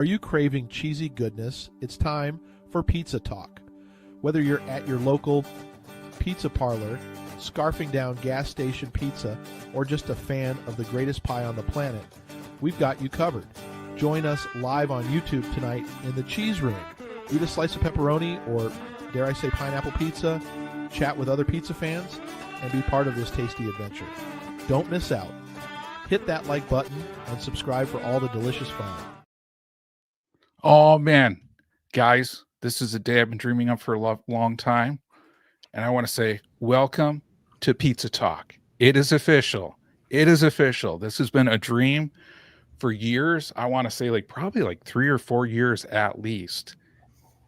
Are you craving cheesy goodness? It's time for Pizza Talk. Whether you're at your local pizza parlor, scarfing down gas station pizza, or just a fan of the greatest pie on the planet, we've got you covered. Join us live on YouTube tonight in the Cheese Room. Eat a slice of pepperoni or, dare I say, pineapple pizza, chat with other pizza fans, and be part of this tasty adventure. Don't miss out. Hit that like button and subscribe for all the delicious fun. Oh, man. Guys, this is a day I've been dreaming of for a long time. And I want to say, welcome to Pizza Talk. It is official. It is official. This has been a dream for years. I want to say probably 3 or 4 years at least.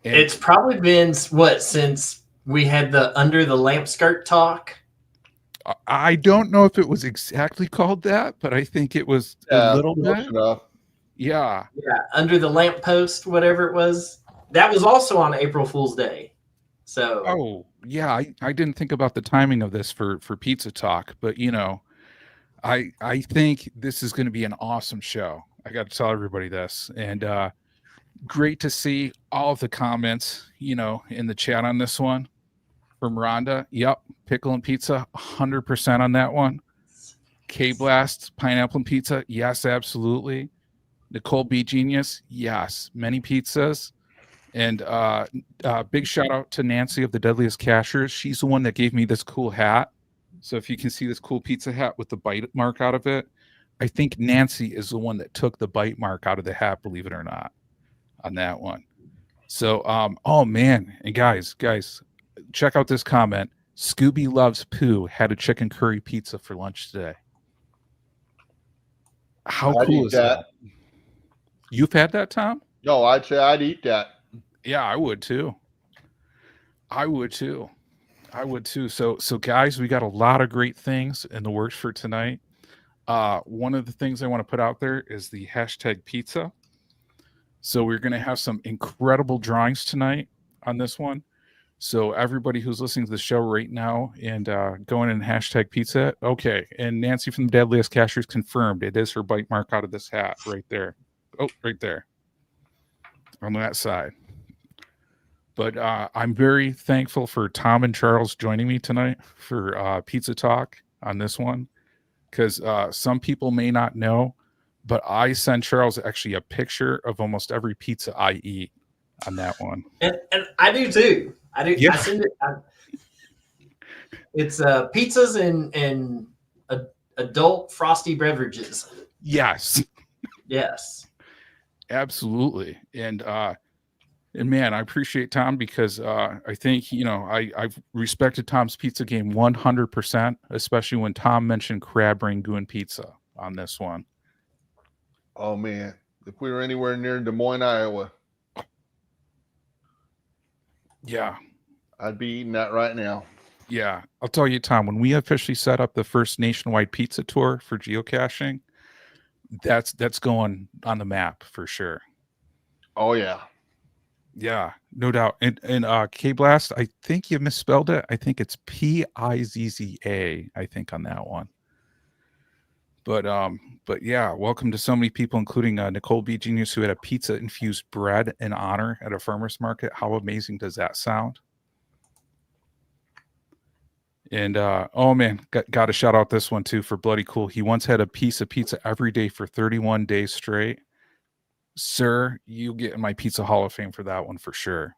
And it's probably been, since we had the Under the Lamp Skirt talk? I don't know if it was exactly called that, but I think it was a little bit. Yeah. Yeah, Under the Lamp Post, whatever it was. That was also on April Fool's Day. So. Oh, yeah. I didn't think about the timing of this for Pizza Talk, but I think this is going to be an awesome show. I got to tell everybody this. And great to see all of the comments, in the chat on this one. From Rhonda, yep, pickle and pizza, 100% on that one. K-Blast, pineapple and pizza, yes, absolutely. Nicole B. Genius, yes, many pizzas. And big shout out to Nancy of the Deadliest Cachers. She's the one that gave me this cool hat. So if you can see this cool pizza hat with the bite mark out of it, I think Nancy is the one that took the bite mark out of the hat, believe it or not, on that one. So, oh man, and guys, check out this comment. Scooby Loves Pooh had a chicken curry pizza for lunch today. How cool is that? You've had that, Tom? No, I'd say I'd eat that. Yeah, I would too. So guys, we got a lot of great things in the works for tonight. One of the things I want to put out there is the hashtag pizza. So we're going to have some incredible drawings tonight on this one. So everybody who's listening to the show right now and going in hashtag pizza. Okay. And Nancy from the Deadliest Cachers confirmed it is her bite mark out of this hat right there. Oh, right there on that side. But I'm very thankful for Tom and Charles joining me tonight for Pizza Talk on this one. Because some people may not know, but I send Charles actually a picture of almost every pizza I eat on that one. And I do too. I do. Yeah. I send it. It's pizzas and adult frosty beverages. Yes. Yes. Absolutely. And man, I appreciate Tom because I think I've respected Tom's pizza game 100%, especially when Tom mentioned crab rangoon pizza on this one. Oh man, if we were anywhere near Des Moines, Iowa. Yeah. I'd be eating that right now. Yeah. I'll tell you, Tom, when we officially set up the first nationwide pizza tour for geocaching, that's going on the map for sure. Oh, yeah. Yeah, no doubt. And K-Blast, I think you misspelled it. I think it's Pizza, I think, on that one. But yeah, welcome to so many people, including Nicole B. Genius, who had a pizza-infused bread in honor at a farmer's market. How amazing does that sound? And, oh, man, got to shout out this one, too, for Bloody Cool. He once had a piece of pizza every day for 31 days straight. Sir, you get in my Pizza Hall of Fame for that one for sure.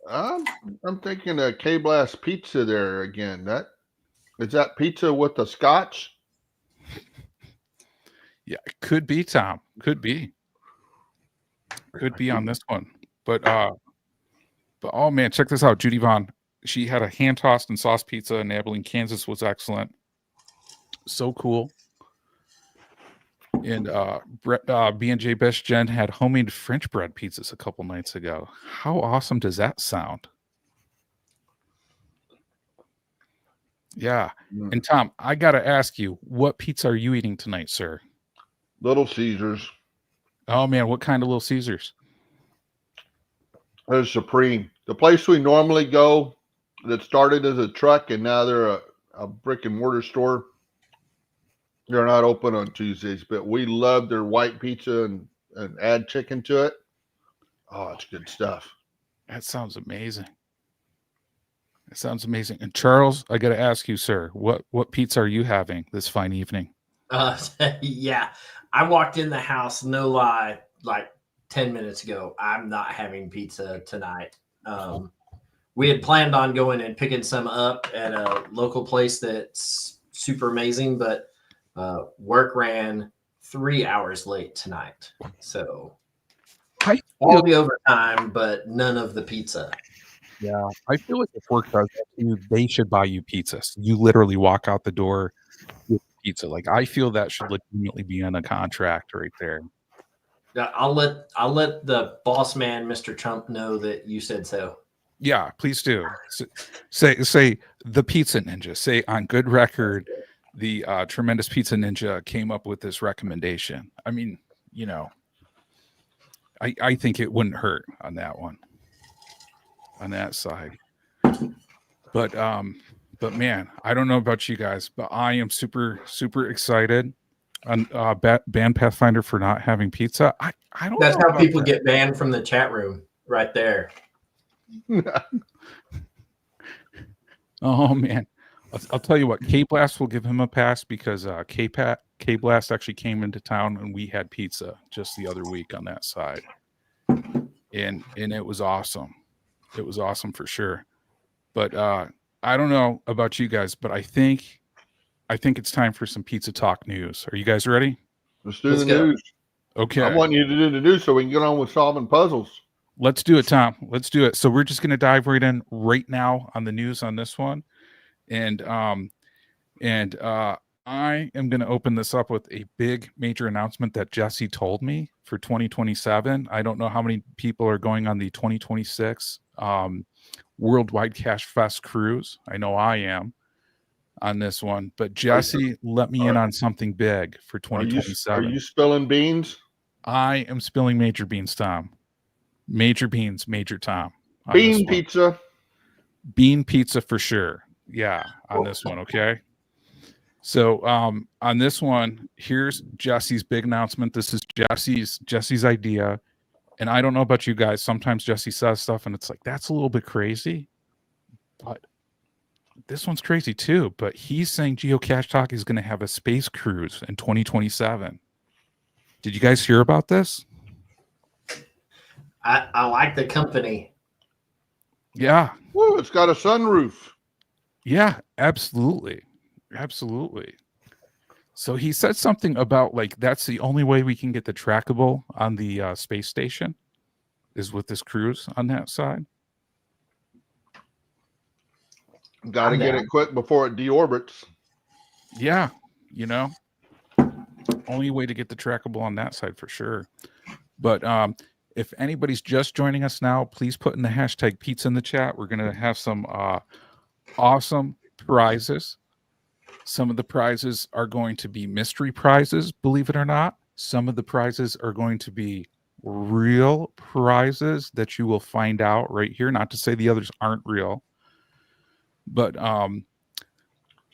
I'm thinking of K-Blast pizza there again. Is that pizza with the scotch? Yeah, it could be, Tom. Could be on this one. But oh man, check this out. Judy Vaughn, she had a hand tossed and sauce pizza in Abilene, Kansas, was excellent. So cool. And B&J Best Jen had homemade French bread pizzas a couple nights ago. How awesome does that sound? Yeah. And Tom, I got to ask you, what pizza are you eating tonight, sir? Little Caesars. Oh, man. What kind of Little Caesars? They're supreme. The place we normally go that started as a truck and now they're a brick and mortar store. They're not open on Tuesdays, but we love their white pizza and and add chicken to it. Oh, it's good stuff. That sounds amazing. That sounds amazing. And Charles, I got to ask you, sir, what pizza are you having this fine evening? Yeah, I walked in the house, no lie, like 10 minutes ago. I'm not having pizza tonight. We had planned on going and picking some up at a local place that's super amazing, but work ran 3 hours late tonight. So all the overtime, but none of the pizza. Yeah, I feel like if work does that to you, they should buy you pizza. So you literally walk out the door with pizza. Like I feel that should legitimately be on a contract right there. I'll let the boss man, Mr. Trump, know that you said so. Yeah, please do. Say the Pizza Ninja. Say on good record, the tremendous Pizza Ninja came up with this recommendation. I mean, you know, I think it wouldn't hurt on that one, on that side. But man, I don't know about you guys, but I am super excited on ban Pathfinder for not having pizza. I don't. That's know how people that. get banned from the chat room, right there. Oh man, I'll tell you what. K Blast will give him a pass because K Blast actually came into town and we had pizza just the other week on that side, and it was awesome. It was awesome for sure. But I don't know about you guys, but I think it's time for some pizza talk news. Are you guys ready? Let's do the news. Okay. I want you to do the news so we can get on with solving puzzles. Let's do it, Tom. Let's do it. So we're just going to dive right in right now on the news on this one. And I am going to open this up with a big major announcement that Jesse told me for 2027. I don't know how many people are going on the 2026 Worldwide Cache Fest cruise. I know I am on this one, but Jesse let me in on something big for 2027. Are you spilling beans? I am spilling major beans, Tom. Major beans, Major Tom. Bean pizza. Bean pizza for sure. Yeah, on this one, okay? So on this one, here's Jesse's big announcement. This is Jesse's idea. And I don't know about you guys. Sometimes Jesse says stuff and it's like, that's a little bit crazy. But this one's crazy too. But he's saying Geocache Talk is going to have a space cruise in 2027. Did you guys hear about this? I like the company. Yeah. Woo, it's got a sunroof. Yeah, absolutely. Absolutely. So he said something about like that's the only way we can get the trackable on the space station is with this cruise on that side. Got to get it quick before it deorbits. Yeah, you know, only way to get the trackable on that side for sure. But if anybody's just joining us now, please put in the hashtag pizza in the chat. We're going to have some awesome prizes. Some of the prizes are going to be mystery prizes, believe it or not. Some of the prizes are going to be real prizes that you will find out right here. Not to say the others aren't real, but some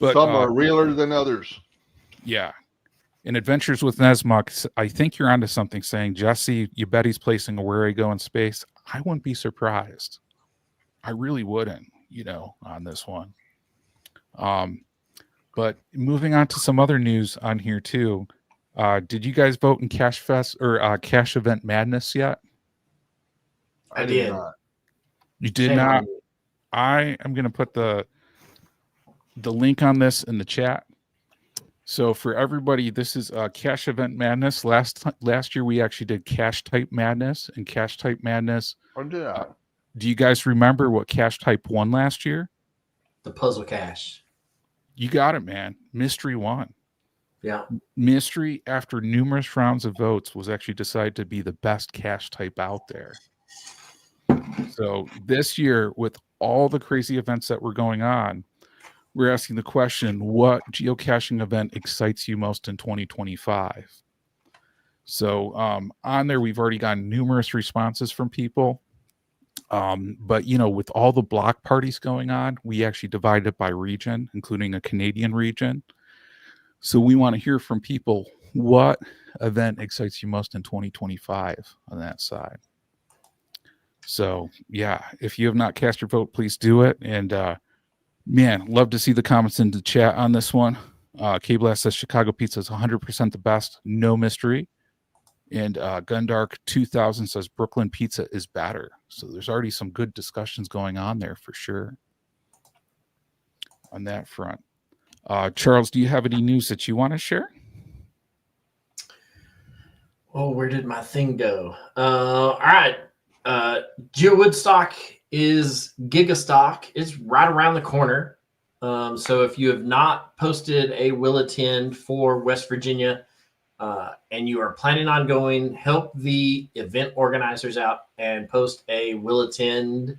are realer than others. Yeah. In Adventures with Nesmuk, I think you're onto something saying, Jesse, you bet he's placing a Where I Go in Space. I wouldn't be surprised. I really wouldn't, you know, on this one. But moving on to some other news on here too. Did you guys vote in Cache Fest or Cache Event Madness yet? I did. You did not. I am going to put the link on this in the chat. So for everybody, this is Cache Event Madness. Last year we actually did Cache Type Madness and Cache Type Madness. Do you guys remember what Cache Type won last year? The Puzzle Cache. You got it, man. Mystery won. Yeah. Mystery, after numerous rounds of votes, was actually decided to be the best cache type out there. So this year, with all the crazy events that were going on, we're asking the question, what geocaching event excites you most in 2025? So on there, we've already gotten numerous responses from people. But, you know, with all the block parties going on, we actually divided it by region, including a Canadian region. So we want to hear from people. what event excites you most in 2025 on that side? So yeah, if you have not cast your vote, please do it. And man, love to see the comments in the chat on this one. K-Blast says Chicago pizza is 100% the best, no mystery. And Gundark 2000 says Brooklyn pizza is better. So there's already some good discussions going on there for sure on that front. Charles, do you have any news that you want to share? Oh, where did my thing go? All right. Geo Woodstock is Gigastock. It's right around the corner. So if you have not posted a will attend for West Virginia and you are planning on going, help the event organizers out and post a will attend.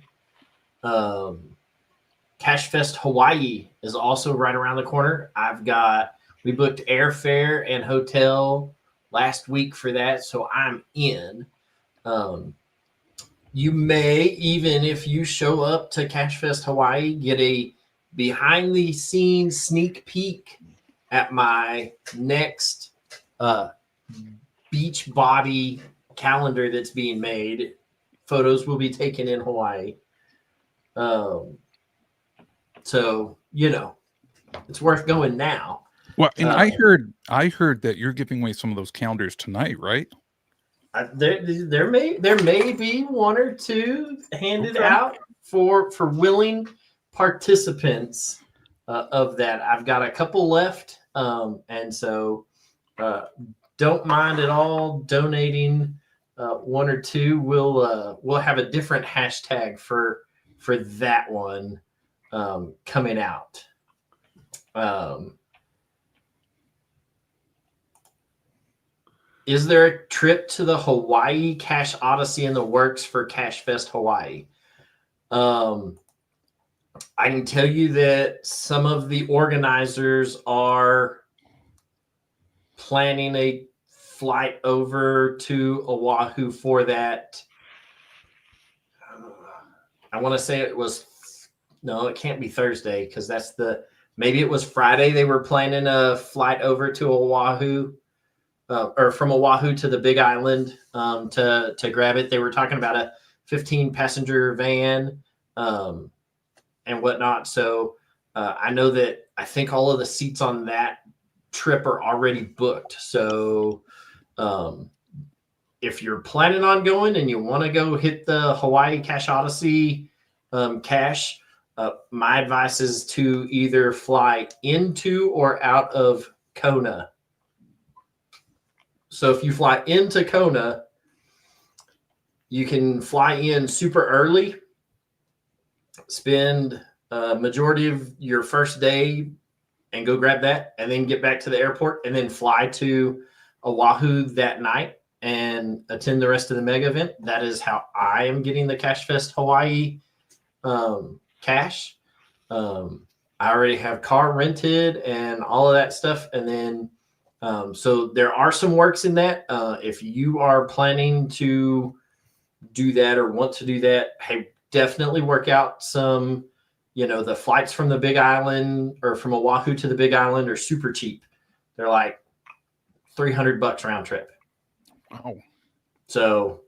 Cache Fest Hawaii is also right around the corner. We booked airfare and hotel last week for that, so I'm in. You may, even if you show up to Cache Fest Hawaii, get a behind the scenes sneak peek at my next beach body calendar that's being made. Photos will be taken in Hawaii. So, it's worth going now. Well, and I heard that you're giving away some of those calendars tonight, right? There may be one or two handed out for willing participants of that. I've got a couple left, and so don't mind at all donating one or two. We'll have a different hashtag for that one coming out. Is there a trip to the Hawaii Cache Odyssey in the works for Cache Fest Hawaii? I can tell you that some of the organizers are planning a flight over to Oahu for that. I want to say it can't be Thursday because maybe it was Friday. They were planning a flight over to Oahu. Or from Oahu to the Big Island to grab it. They were talking about a 15-passenger van and whatnot. So I know that I think all of the seats on that trip are already booked. So if you're planning on going and you want to go hit the Hawaii Cache Odyssey cache, my advice is to either fly into or out of Kona. So if you fly into Kona, you can fly in super early, spend a majority of your first day and go grab that, and then get back to the airport and then fly to Oahu that night and attend the rest of the mega event. That is how I am getting the Cache Fest Hawaii cache. I already have car rented and all of that stuff. And then so there are some works in that. If you are planning to do that or want to do that, hey, definitely work out some, the flights from the Big Island or from Oahu to the Big Island are super cheap. They're like $300 round trip. Wow. So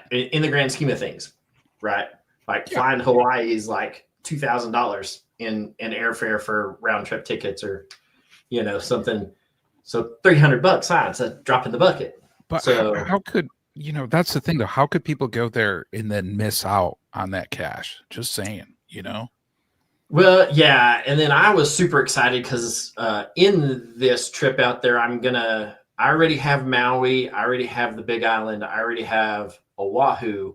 in the grand scheme of things, right? Like flying to Hawaii is like $2,000 in airfare for round trip tickets or, something. So $300, it's a drop in the bucket. But how could, that's the thing though. How could people go there and then miss out on that cache? Just saying, Well, yeah. And then I was super excited because in this trip out there, I already have Maui. I already have the Big Island. I already have Oahu.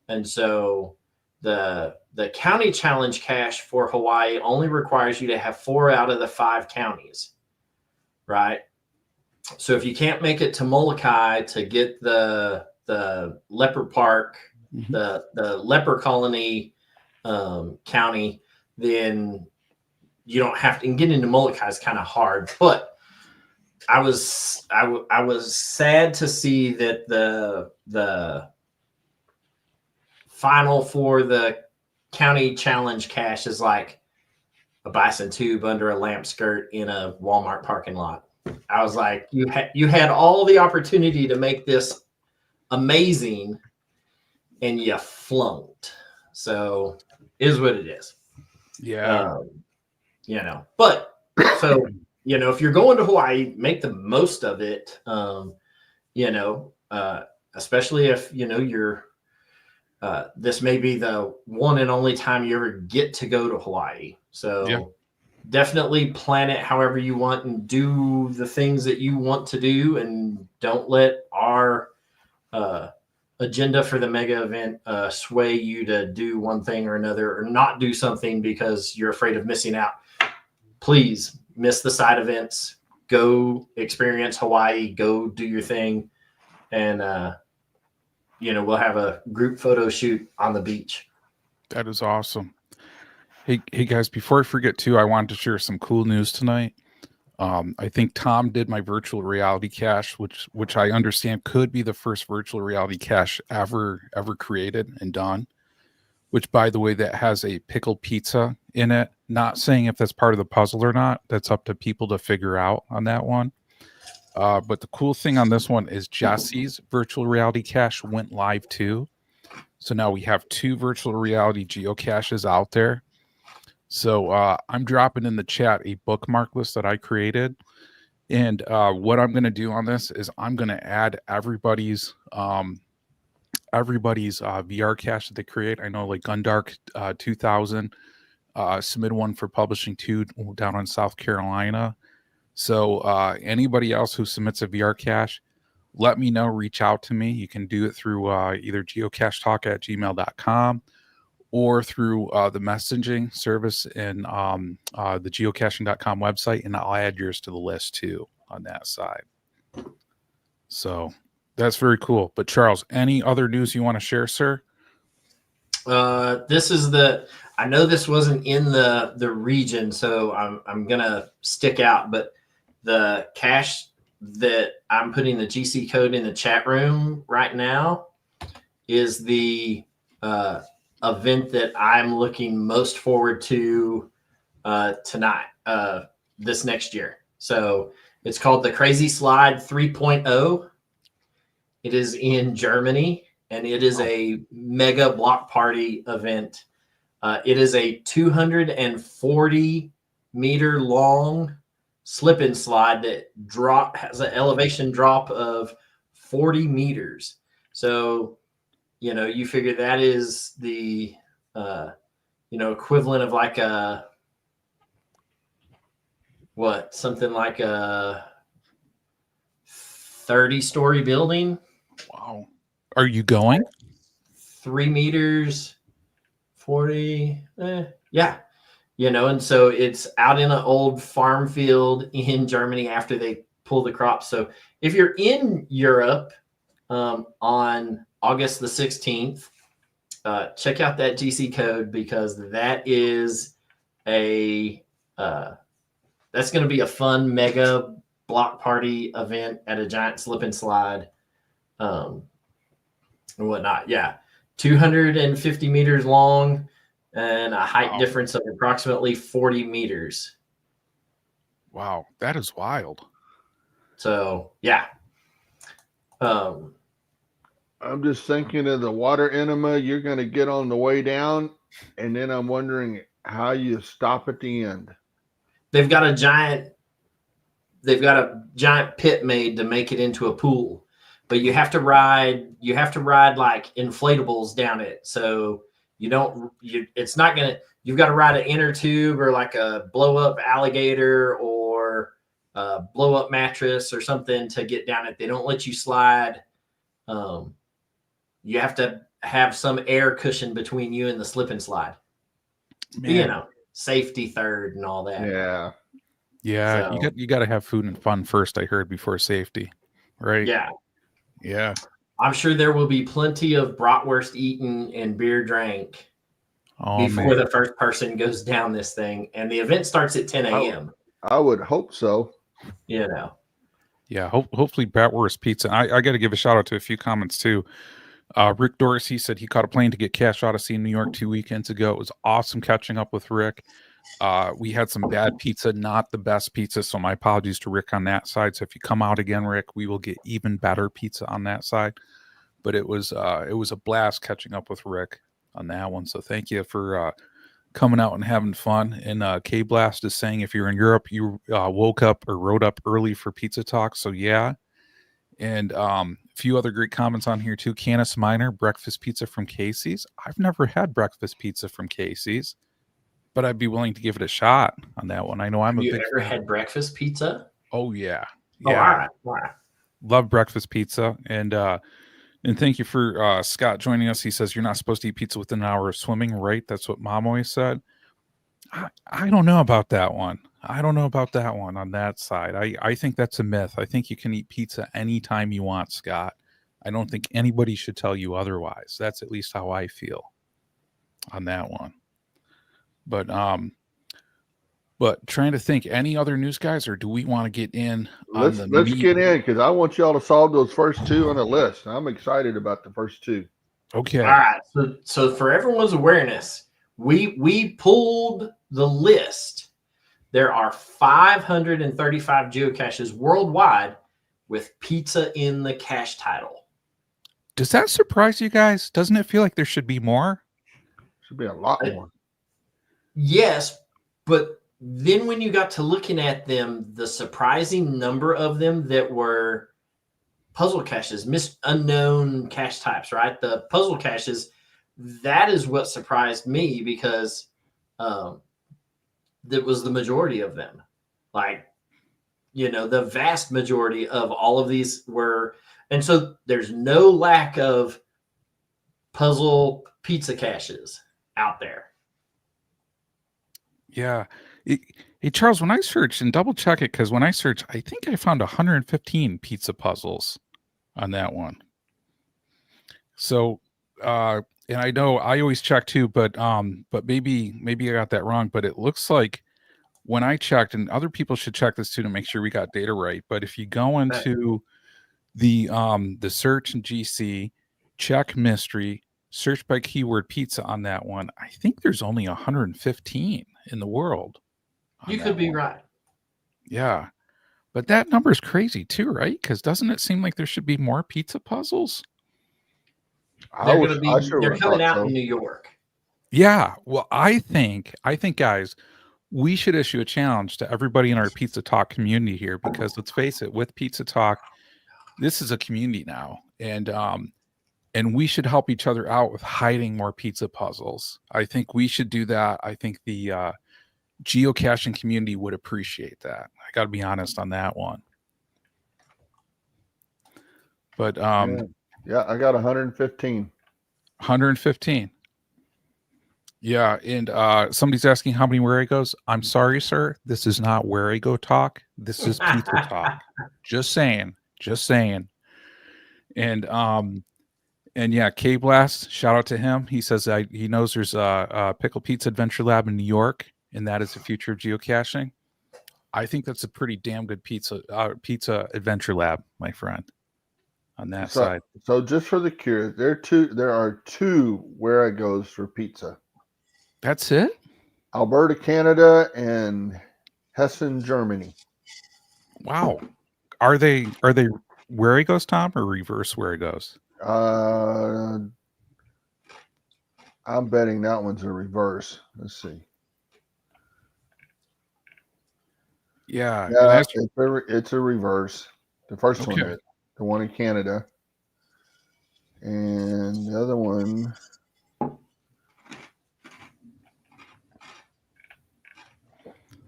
And so the county challenge cache for Hawaii only requires you to have 4 out of the 5 counties. Right. So if you can't make it to Molokai to get the leopard park, the leper colony county, then you don't have to. And getting into Molokai is kind of hard. But I was sad to see that the final for the county challenge cache is like a bison tube under a lamp skirt in a Walmart parking lot. I was like, you had all the opportunity to make this amazing, and you flunked. So, is what it is. Yeah. You know, but so, you know, if you're going to Hawaii, make the most of it. You know, especially if, you know, you're, this may be the one and only time you ever get to go to Hawaii. So definitely plan it however you want and do the things that you want to do. And don't let our agenda for the mega event sway you to do one thing or another, or not do something because you're afraid of missing out. Please miss the side events. Go experience Hawaii. Go do your thing. And, you know, we'll have a group photo shoot on the beach. That is awesome. Hey guys, before I forget too, I wanted to share some cool news tonight. I think Tom did my virtual reality cache, which I understand could be the first virtual reality cache ever created and done. Which, by the way, that has a pickled pizza in it. Not saying if that's part of the puzzle or not. That's up to people to figure out on that one. But the cool thing on this one is Jesse's virtual reality cache went live too. So now we have 2 virtual reality geocaches out there. So I'm dropping in the chat a bookmark list that I created. And what I'm going to do on this is I'm going to add everybody's VR cache that they create. I know like Gundark 2000 submitted one for publishing 2 down in South Carolina. So anybody else who submits a VR cache, let me know, reach out to me. You can do it through either geocachetalk@gmail.com or through the messaging service in the geocaching.com website, and I'll add yours to the list too on that side. So that's very cool. But Charles, any other news you want to share, sir? This is I know this wasn't in the region, so I'm gonna stick out, but the cache that I'm putting the GC code in the chat room right now is the event that I'm looking most forward to tonight, this next year. So it's called the Crazy Slide 3.0. It is in Germany, and it is a mega block party event. It is a 240 meter long slip and slide that has an elevation drop of 40 meters. So, you know, you figure that is the, you know, equivalent of like something like a 30-story building. Wow. Are you going? 3 meters, 40. Yeah. You know, and so it's out in an old farm field in Germany after they pull the crops. So if you're in Europe on August the 16th, check out that GC code, because that is that's going to be a fun mega block party event at a giant slip and slide and whatnot. Yeah. 250 meters long and a height difference of approximately 40 meters. Wow. That is wild. So, yeah. I'm just thinking of the water enema you're going to get on the way down, and then I'm wondering how you stop at the end. They've got a giant pit made to make it into a pool, but you have to ride like inflatables down it. So you've got to ride an inner tube or like a blow up alligator or a blow up mattress or something to get down it. They don't let you slide. You have to have some air cushion between you and the slip and slide. Man. You know, safety third and all that. Yeah. Yeah. So, you got to have food and fun first, I heard, before safety. Right. Yeah. Yeah. I'm sure there will be plenty of bratwurst eaten and beer drank before the first person goes down this thing. And the event starts at 10 a.m. I would hope so. You know. Yeah. Hopefully bratwurst pizza. I got to give a shout out to a few comments too. Rick Dorsey said he caught a plane to get Cache Odyssey in New York 2 weekends ago. It was awesome catching up with Rick. We had some bad pizza, not the best pizza. So my apologies to Rick on that side. So if you come out again, Rick, we will get even better pizza on that side. But it was a blast catching up with Rick on that one. So thank you for coming out and having fun. And K Blast is saying if you're in Europe, you woke up or rode up early for Pizza Talk. So yeah. And a few other great comments on here too. Canis Minor, breakfast pizza from Casey's. I've never had breakfast pizza from Casey's, but I'd be willing to give it a shot on that one. I know I'm Have a you big ever fan. had breakfast pizza? Oh yeah. Oh, Yeah. all right. All right. Love breakfast pizza. And thank you for Scott joining us. He says you're not supposed to eat pizza within an hour of swimming, right? That's what Mom always said. I don't know about that one. I don't know about that one on that side. I think that's a myth. I think you can eat pizza anytime you want, Scott. I don't think anybody should tell you otherwise. That's at least how I feel on that one. But trying to think, any other news, guys, or do we want to get in? Let's get in because I want y'all to solve those first two on the list. I'm excited about the first two. Okay. All right. So for everyone's awareness, we pulled the list. There are 535 geocaches worldwide with pizza in the cache title. Does that surprise you guys? Doesn't it feel like there should be more? Should be a lot more. Yes, but then when you got to looking at them, the surprising number of them that were puzzle caches, unknown cache types, right? The puzzle caches, that is what surprised me because that was the majority of them. Like, the vast majority of all of these were, and so there's no lack of puzzle pizza caches out there. Yeah. Hey, Charles, when I searched, and double check it, because when I searched, I think I found 115 pizza puzzles on that one. So, and I know I always check too, but maybe I got that wrong. But it looks like when I checked, and other people should check this too to make sure we got data right. But if you go into the search in GC, check mystery, search by keyword pizza on that one, I think there's only 115 in the world. You could be right. Yeah. But that number is crazy too, right? Because doesn't it seem like there should be more pizza puzzles? They're coming out in New York. Yeah. Well, I think, guys, we should issue a challenge to everybody in our Pizza Talk community here, because let's face it, with Pizza Talk, this is a community now. And we should help each other out with hiding more pizza puzzles. I think we should do that. I think the geocaching community would appreciate that. I got to be honest on that one. But yeah, I got 115. 115. Yeah, and somebody's asking how many where I goes. I'm sorry, sir. This is not where I go talk. This is pizza talk. Just saying. And yeah, K Blast, shout out to him. He says he knows there's a Pickle Pizza Adventure Lab in New York, and that is the future of geocaching. I think that's a pretty damn good pizza adventure lab, my friend. On that side. So just for the cure, there are two where it goes for pizza. That's it? Alberta, Canada, and Hessen, Germany. Wow. Are they where he goes, Tom, or reverse where he goes? I'm betting that one's a reverse. Let's see. Yeah, it's a reverse. The first one is the one in Canada, and the other one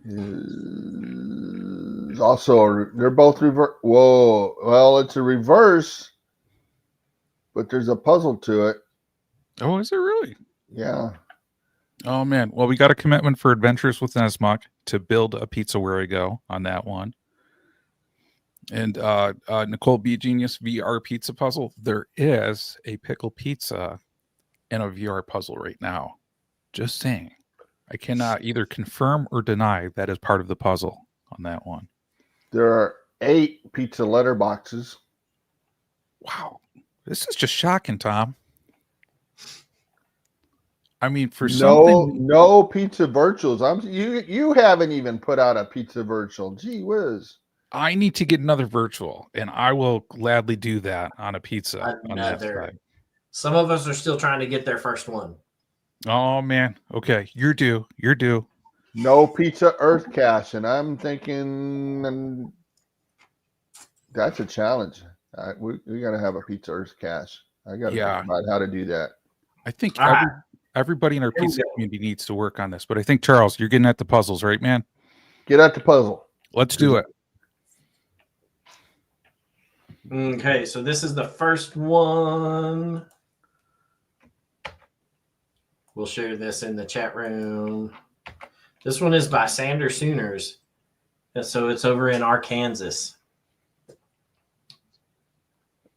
is also they're both reverse. Whoa, well, it's a reverse, but there's a puzzle to it. Oh, is it really? Yeah. Oh man. Well, we got a commitment for Adventures with Nesmuck to build a pizza where we go on that one. And Nicole B Genius VR pizza puzzle. There is a pickle pizza and a VR puzzle right now. Just saying. I cannot either confirm or deny that is part of the puzzle on that one. There are 8 pizza letterboxes. Wow. This is just shocking, Tom. I mean, for No, something, no pizza virtuals. You haven't even put out a pizza virtual. Gee whiz. I need to get another virtual, and I will gladly do that on a pizza on that Another. side. Some of us are still trying to get their first one. Oh man. Okay, you're due. You're due. No pizza earth cache, and I'm thinking that's a challenge. We got to have a pizza earth cache. I got to Yeah. think about how to do that. I think All right. everybody in our Here we pizza go. community needs to work on this. But I think Charles, you're getting at the puzzles, right, man? Get out the puzzle. Let's do it. Okay, so this is the first one. We'll share this in the chat room. This one is by Sander Sooners. And so it's over in Arkansas.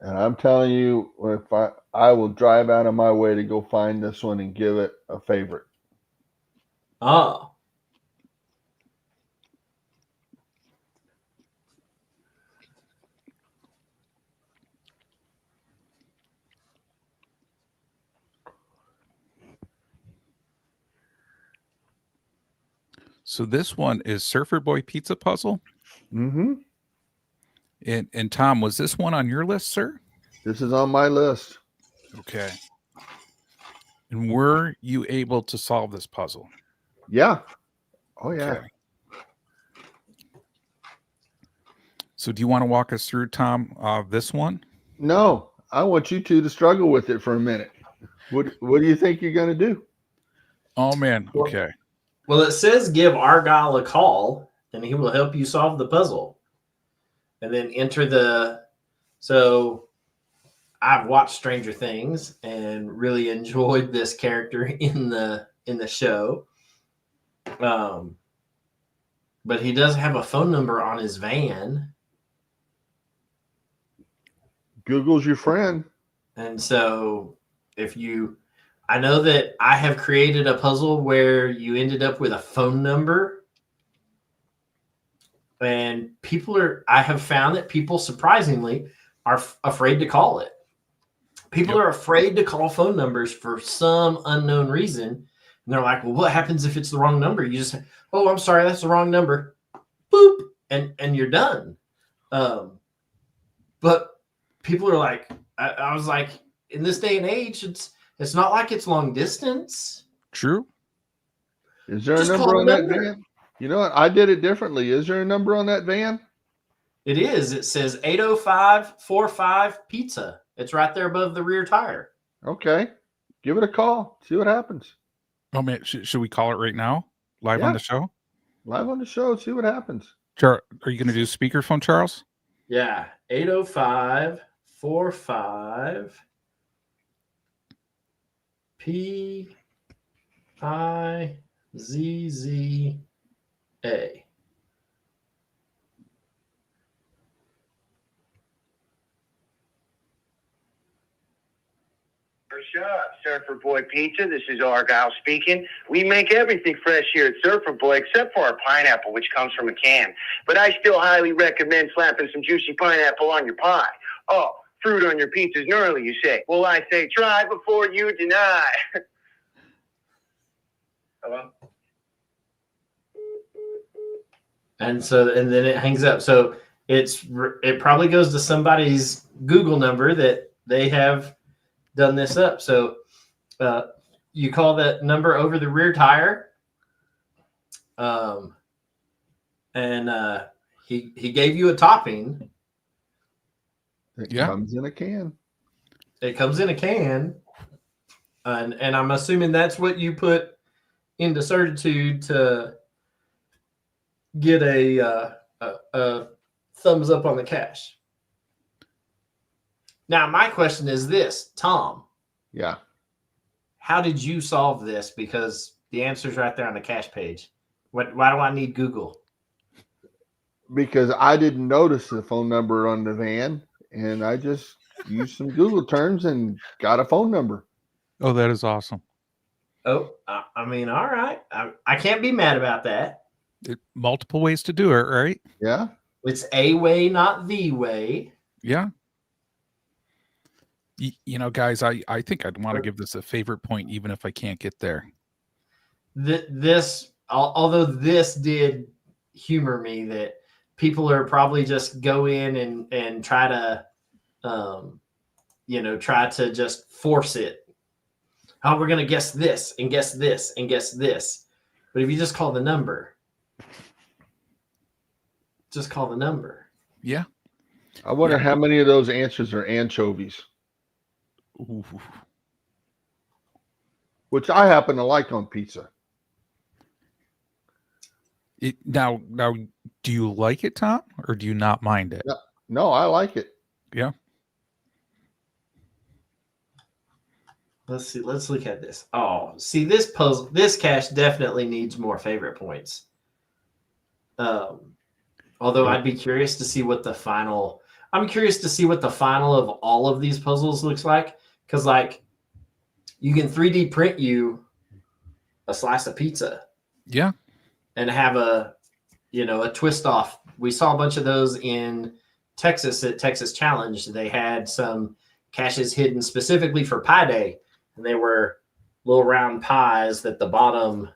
And I'm telling you, if I will drive out of my way to go find this one and give it a favorite. Oh. So this one is Surfer Boy Pizza Puzzle. Mm-hmm. And Tom, was this one on your list, sir? This is on my list. Okay. And were you able to solve this puzzle? Yeah. Oh, yeah. Okay. So do you want to walk us through, Tom, this one? No, I want you two to struggle with it for a minute. What do you think you're going to do? Oh, man. Okay. Well, it says give Argyle a call and he will help you solve the puzzle. And then enter the. So I've watched Stranger Things and really enjoyed this character in the show. But he does have a phone number on his van. Google's your friend. And so I know that I have created a puzzle where you ended up with a phone number. And I have found that people surprisingly are afraid to call it. People are afraid to call phone numbers for some unknown reason. And they're like, well, what happens if it's the wrong number? You just say, oh, I'm sorry, that's the wrong number. Boop. And you're done. But people are like, I was like, in this day and age, it's not like it's long distance. True. Is there Just a call number on the that number. van? You know what? I did it differently. Is there a number on that van? It is. It says 805-45 pizza. It's right there above the rear tire. Okay. Give it a call. See what happens. Oh, man. Should we call it right now? Live Yeah. on the show? Live on the show. See what happens. Are you going to do speakerphone, Charles? Yeah. 805-45 PIZZA. What's up, Surfer Boy Pizza? This is Argyle speaking. We make everything fresh here at Surfer Boy except for our pineapple, which comes from a can. But I still highly recommend slapping some juicy pineapple on your pie. Oh, fruit on your pizza's gnarly, you say. Well, I say try before you deny. Hello? And then it hangs up. So it probably goes to somebody's Google number that they have done this up. So you call that number over the rear tire. He gave you a topping. It Yeah. comes in a can. It comes in a can. And I'm assuming that's what you put into Certitude to get a thumbs up on the cache. Now, my question is this, Tom. Yeah. How did you solve this? Because the answer's right there on the cache page. Why do I need Google? Because I didn't notice the phone number on the van, and I just used some Google terms and got a phone number. Oh, that is awesome. Oh, I mean, all right. I can't be mad about that. Multiple ways to do it, right? Yeah. It's a way, not the way. Yeah. You know, guys, I think I'd want to give this a favorite point, even if I can't get there. Although this did humor me, that people are probably just go in and try to, try to just force it. Oh, we're going to guess this and guess this and guess this. But if you just call the number, Yeah. I wonder Yeah. how many of those answers are anchovies, Ooh. which I happen to like on pizza. Now, do you like it, Tom, or do you not mind it? No, I like it. Yeah. Let's see. Let's look at this. Oh, see, this puzzle, this cache definitely needs more favorite points. Although I'd be curious to see what the final. I'm curious to see what the final of all of these puzzles looks like, because like you can 3D print you a slice of pizza. Yeah. And have a twist off. We saw a bunch of those in Texas at Texas Challenge. They had some caches hidden specifically for Pie Day, and they were little round pies that the bottom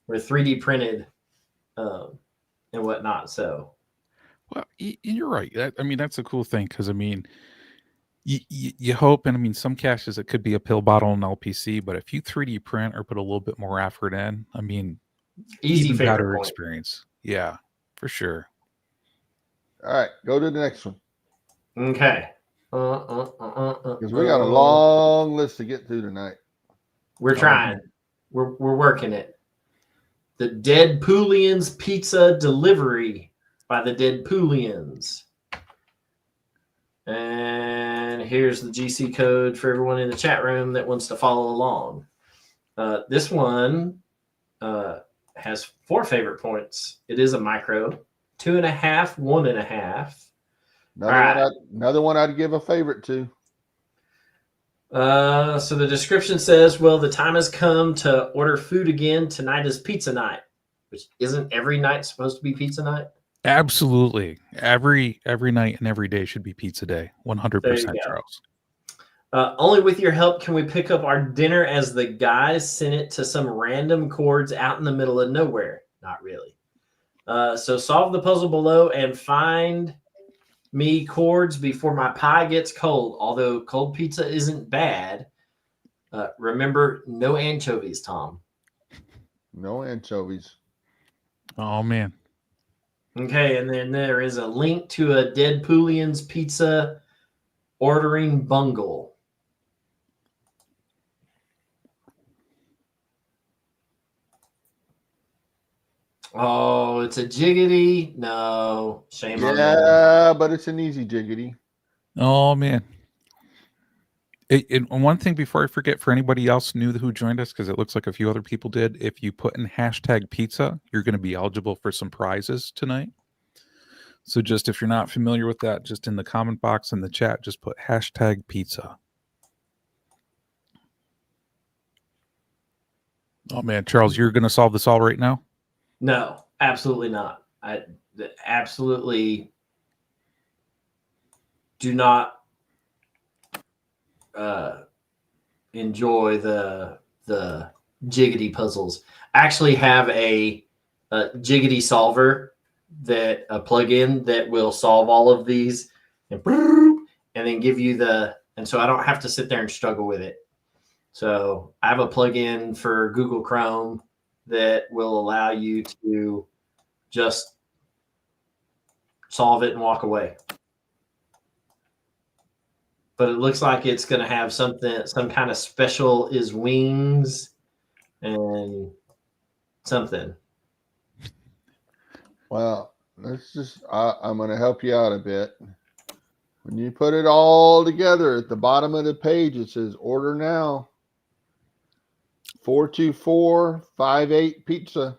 were 3D printed and whatnot. So, Well, you're right. That's a cool thing because you hope, and some caches it could be a pill bottle and LPC, but if you 3D print or put a little bit more effort in, easy even favorite better point. experience. Yeah, for sure. All right, go to the next one. Okay. Because we got a long list to get through tonight. We're trying. We're working it. The Dead Poolians Pizza Delivery by the Dead Poolians. And here's the GC code for everyone in the chat room that wants to follow along. This one has 4 favorite points. It is a micro, 2.5, 1.5. Another one I'd give a favorite to. So the description says, well, the time has come to order food again. Tonight is pizza night, which isn't every night supposed to be pizza night. Absolutely. Every night and every day should be pizza day. 100%, Charles. Only with your help can we pick up our dinner, as the guys sent it to some random chords out in the middle of nowhere. Not really. So solve the puzzle below and find me chords before my pie gets cold. Although cold pizza isn't bad. Remember, no anchovies, Tom. No anchovies. Oh, man. Okay, and then there is a link to a Dead Poolians Pizza ordering bungle. Oh, it's a jiggity. No, shame on them. Yeah, but it's an easy jiggity. Oh, man. And one thing before I forget, for anybody else new who joined us, because it looks like a few other people did, if you put in hashtag pizza, you're going to be eligible for some prizes tonight. So just if you're not familiar with that, just in the comment box in the chat, just put hashtag pizza. Oh, man, Charles, you're going to solve this all right now? No, absolutely not. I absolutely do not enjoy the jiggity puzzles. I actually have a jiggity solver, that a plugin that will solve all of these and then give you and so I don't have to sit there and struggle with it. So I have a plugin for Google Chrome that will allow you to just solve it and walk away. But it looks like it's going to have some kind of special is wings and something. Well, I'm going to help you out a bit. When you put it all together at the bottom of the page, it says order now. 42458 pizza.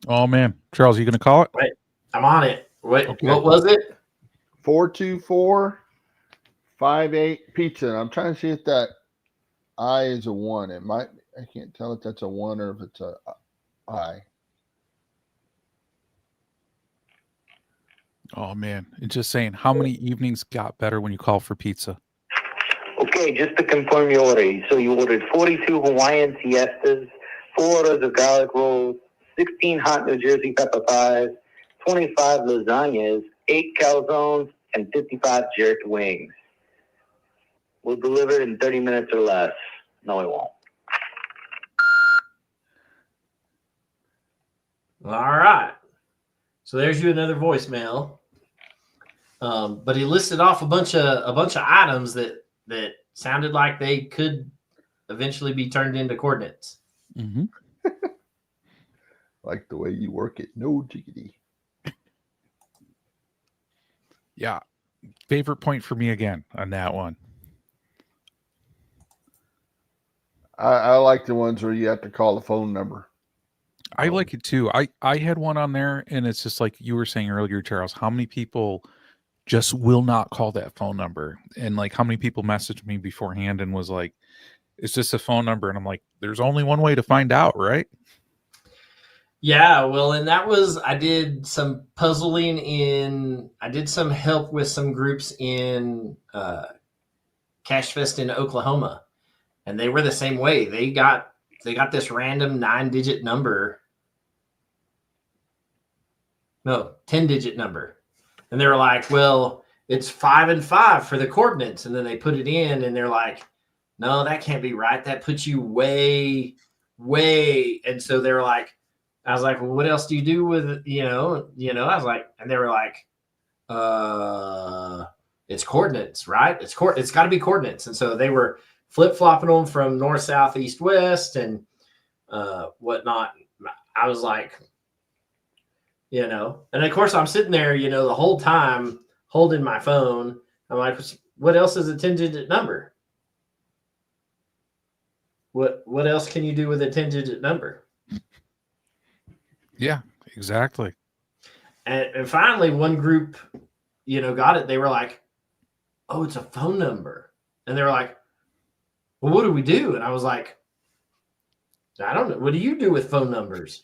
Oh, man. Charles, you going to call it? Wait, I'm on it. Wait, Okay. What was it? 42458 pizza. And I'm trying to see if that I is a 1. It might. I can't tell if that's a 1 or if it's a I. Oh man, it's just saying, how many evenings got better when you call for pizza? Okay, just to confirm your order. So you ordered 42 Hawaiian siestas, 4 orders of garlic rolls, 16 hot New Jersey pepper pies, 25 lasagnas, 8 calzones, and 55 jerked wings. We'll deliver it in 30 minutes or less. No, it won't. All right. So there's you another voicemail. But he listed off a bunch of items that sounded like they could eventually be turned into coordinates. Mm-hmm. Like the way you work it. No jiggity. Yeah. Favorite point for me again on that one. I like the ones where you have to call the phone number. I like it too. I had one on there, and it's just like you were saying earlier, Charles, how many people just will not call that phone number? And like how many people messaged me beforehand and was like, it's just a phone number. And I'm like, there's only one way to find out, right? Yeah, well, and that was, I did some puzzling I did some help with some groups in Cache Fest in Oklahoma, and they were the same way. They got this random 9-digit number. No, 10-digit number. And they were like, well, it's 5 and 5 for the coordinates. And then they put it in and they're like, no, that can't be right. That puts you way, way. And so they were like, I was like, well, what else do you do with it? I was like, and they were like, it's coordinates, right? It's got to be coordinates. And so they were flip-flopping them from north, south, east, west, and whatnot. I was like, and of course I'm sitting there, the whole time holding my phone. I'm like, what else is a 10-digit number? What else can you do with a 10-digit number? Yeah, exactly. And finally one group, got it. They were like, oh, it's a phone number. And they were like, well, what do we do? And I was like, I don't know. What do you do with phone numbers?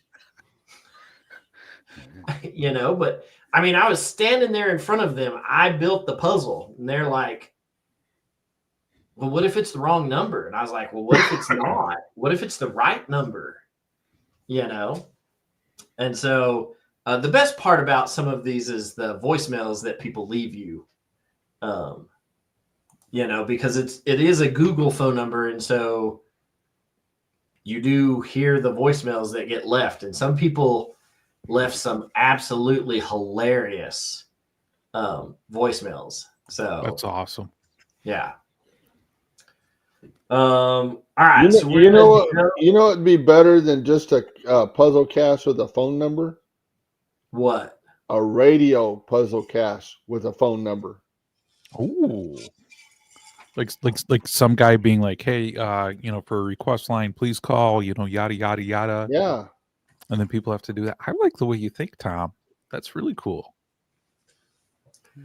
But I mean, I was standing there in front of them. I built the puzzle and they're like, well, what if it's the wrong number? And I was like, well, what if it's not? What if it's the right number? And so the best part about some of these is the voicemails that people leave you, because it is a Google phone number. And so you do hear the voicemails that get left. And some people left some absolutely hilarious voicemails. So That's awesome. yeah. All right. It'd be better than just a puzzle cast with a phone number. What? A radio puzzle cast with a phone number. Ooh. Like some guy being like, hey, for a request line, please call, yada, yada, yada. Yeah. And then people have to do that. I like the way you think, Tom. That's really cool.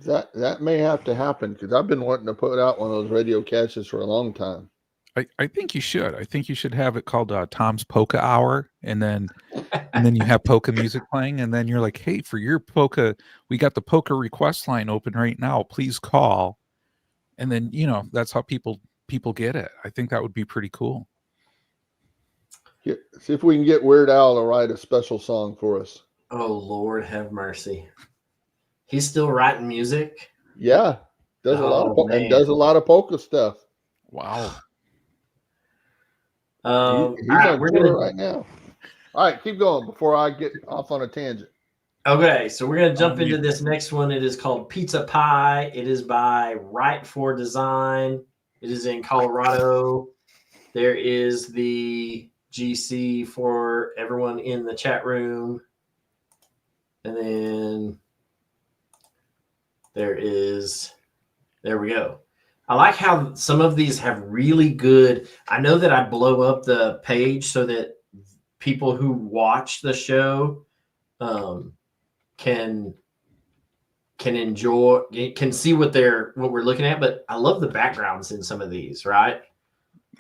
That may have to happen because I've been wanting to put out one of those radio caches for a long time. I think you should. I think you should have it called Tom's Polka Hour, and then you have polka music playing, and then you're like, hey, for your polka, we got the polka request line open right now. Please call. And then, that's how people get it. I think that would be pretty cool. Yeah, see if we can get Weird Al to write a special song for us. Oh, Lord have mercy. He's still writing music? Yeah. Does a lot of polka stuff. Wow. He's on tour right now. All right, keep going before I get off on a tangent. Okay, so we're going to jump into this next one. It is called Pizza Pie. It is by Right for Design. It is in Colorado. There is the GC for everyone in the chat room. And then there we go. I like how some of these have really good, I know that I blow up the page so that people who watch the show can enjoy, can see what we're looking at, but I love the backgrounds in some of these, right?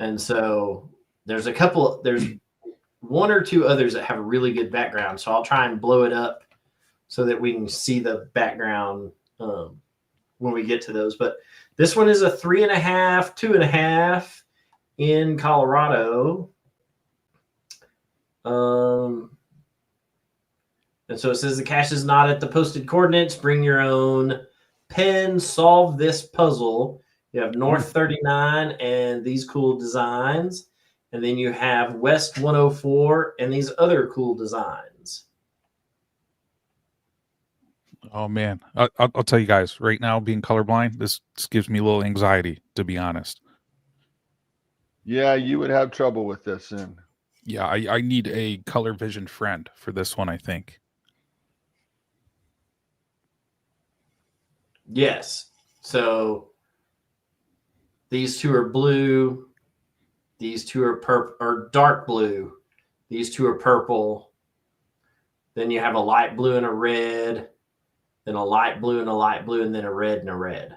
And so there's one or two others that have a really good background. So I'll try and blow it up so that we can see the background when we get to those. But this one is a 3.5, 2.5 in Colorado. And so it says the cache is not at the posted coordinates. Bring your own pen. Solve this puzzle. You have North 39 and these cool designs. And then you have West 104 and these other cool designs. Oh man, I'll tell you guys right now, being colorblind, this gives me a little anxiety, to be honest. Yeah, you would have trouble with this then. Yeah, I need a color vision friend for this one, I think. Yes. So these two are blue. These two are purple or dark blue. These two are purple. Then you have a light blue and a red. Then a light blue and a light blue, and then a red and a red.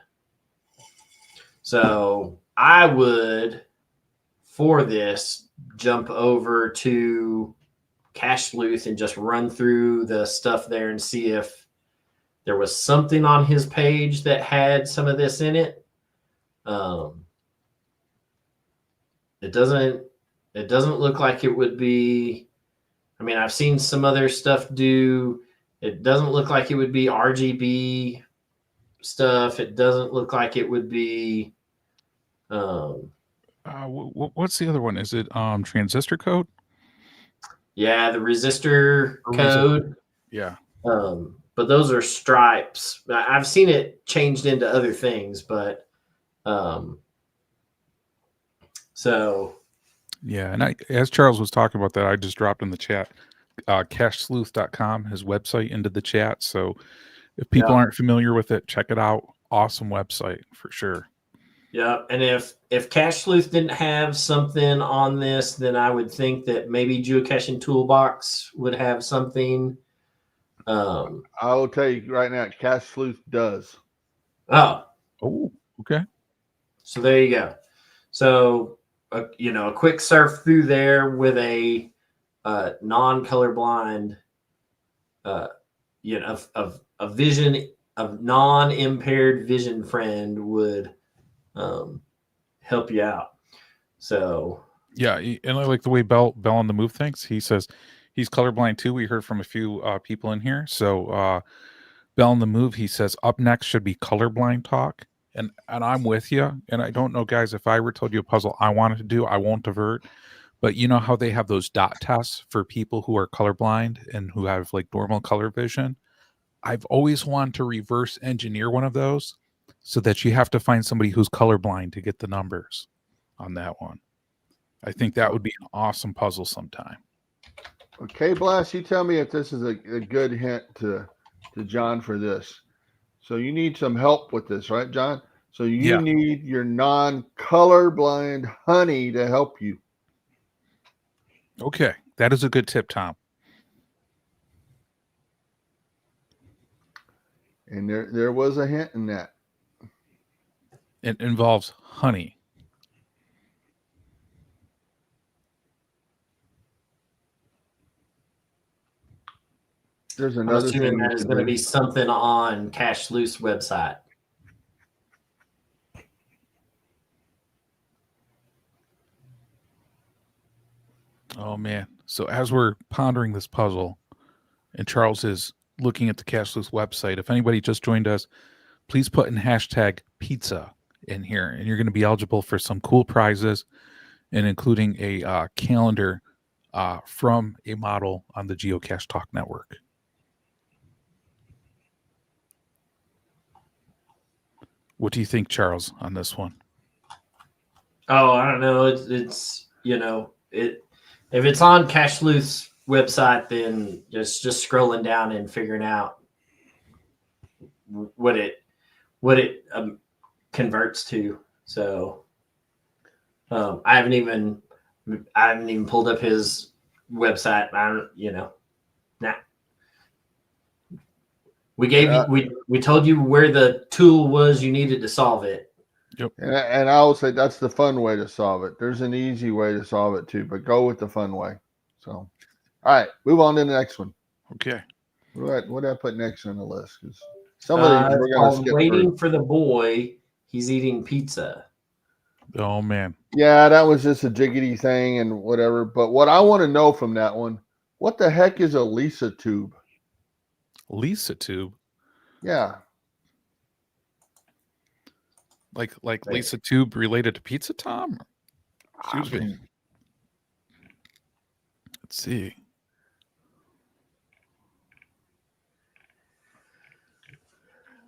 So I would, for this, jump over to Cache Sleuth and just run through the stuff there and see if there was something on his page that had some of this in it. It doesn't look like it would be. I mean, I've seen some other stuff do. It doesn't look like it would be RGB stuff. It doesn't look like it would be. What's the other one? Is it transistor code? Yeah, the resistor code. Yeah. But those are stripes. I've seen it changed into other things, but so yeah. And as Charles was talking about that, I just dropped in the chat cachesleuth.com, his website, into the chat. So if people aren't familiar with it, check it out. Awesome website for sure. Yeah, and if Cache Sleuth didn't have something on this, then I would think that maybe Geocaching Toolbox would have something. I will tell you right now, Cache Sleuth does. Oh, okay. So there you go. So a quick surf through there with a non-colorblind, of non-impaired vision friend would help you out. So yeah, and I like the way Bell on the Move thinks. He says he's colorblind too. We heard from a few people in here. So Bell on the Move, he says up next should be colorblind talk. And I'm with you. And I don't know, guys, if I ever told you a puzzle I wanted to do, I won't divert. But you know how they have those dot tests for people who are colorblind and who have like normal color vision? I've always wanted to reverse engineer one of those so that you have to find somebody who's colorblind to get the numbers on that one. I think that would be an awesome puzzle sometime. Okay, Blast, you tell me if this is a good hint to John for this. So you need some help with this, right, John? So you need your non-colorblind honey to help you. Okay, that is a good tip, Tom. And there was a hint in that. It involves honey. There's I'm another assuming thing that is going to be something on Cache Sleuth's website. Oh, man. So as we're pondering this puzzle, and Charles is looking at the Cache Sleuth website, if anybody just joined us, please put in hashtag pizza in here, and you're going to be eligible for some cool prizes, and including a calendar from a model on the Geocache Talk Network. What do you think, Charles, on this one? Oh, I don't know. It's if it's on Cache Sleuth's website, then just scrolling down and figuring out what it converts to. So I haven't even pulled up his website. I don't, nah. We gave we told you where the tool was you needed to solve it. Yep. And I will say that's the fun way to solve it. There's an easy way to solve it too, but go with the fun way. So, all right, move on to the next one. Okay. What did I put next on the list? Because some of these we're gonna While skip waiting through. for the boy, he's eating pizza. Oh man, Yeah, that was just a jiggity thing and whatever. But what I want to know from that one, what the heck is a Lisa tube? Lisa tube, Yeah. like Right. Lisa tube related to pizza, Tom? Excuse me. Let's see.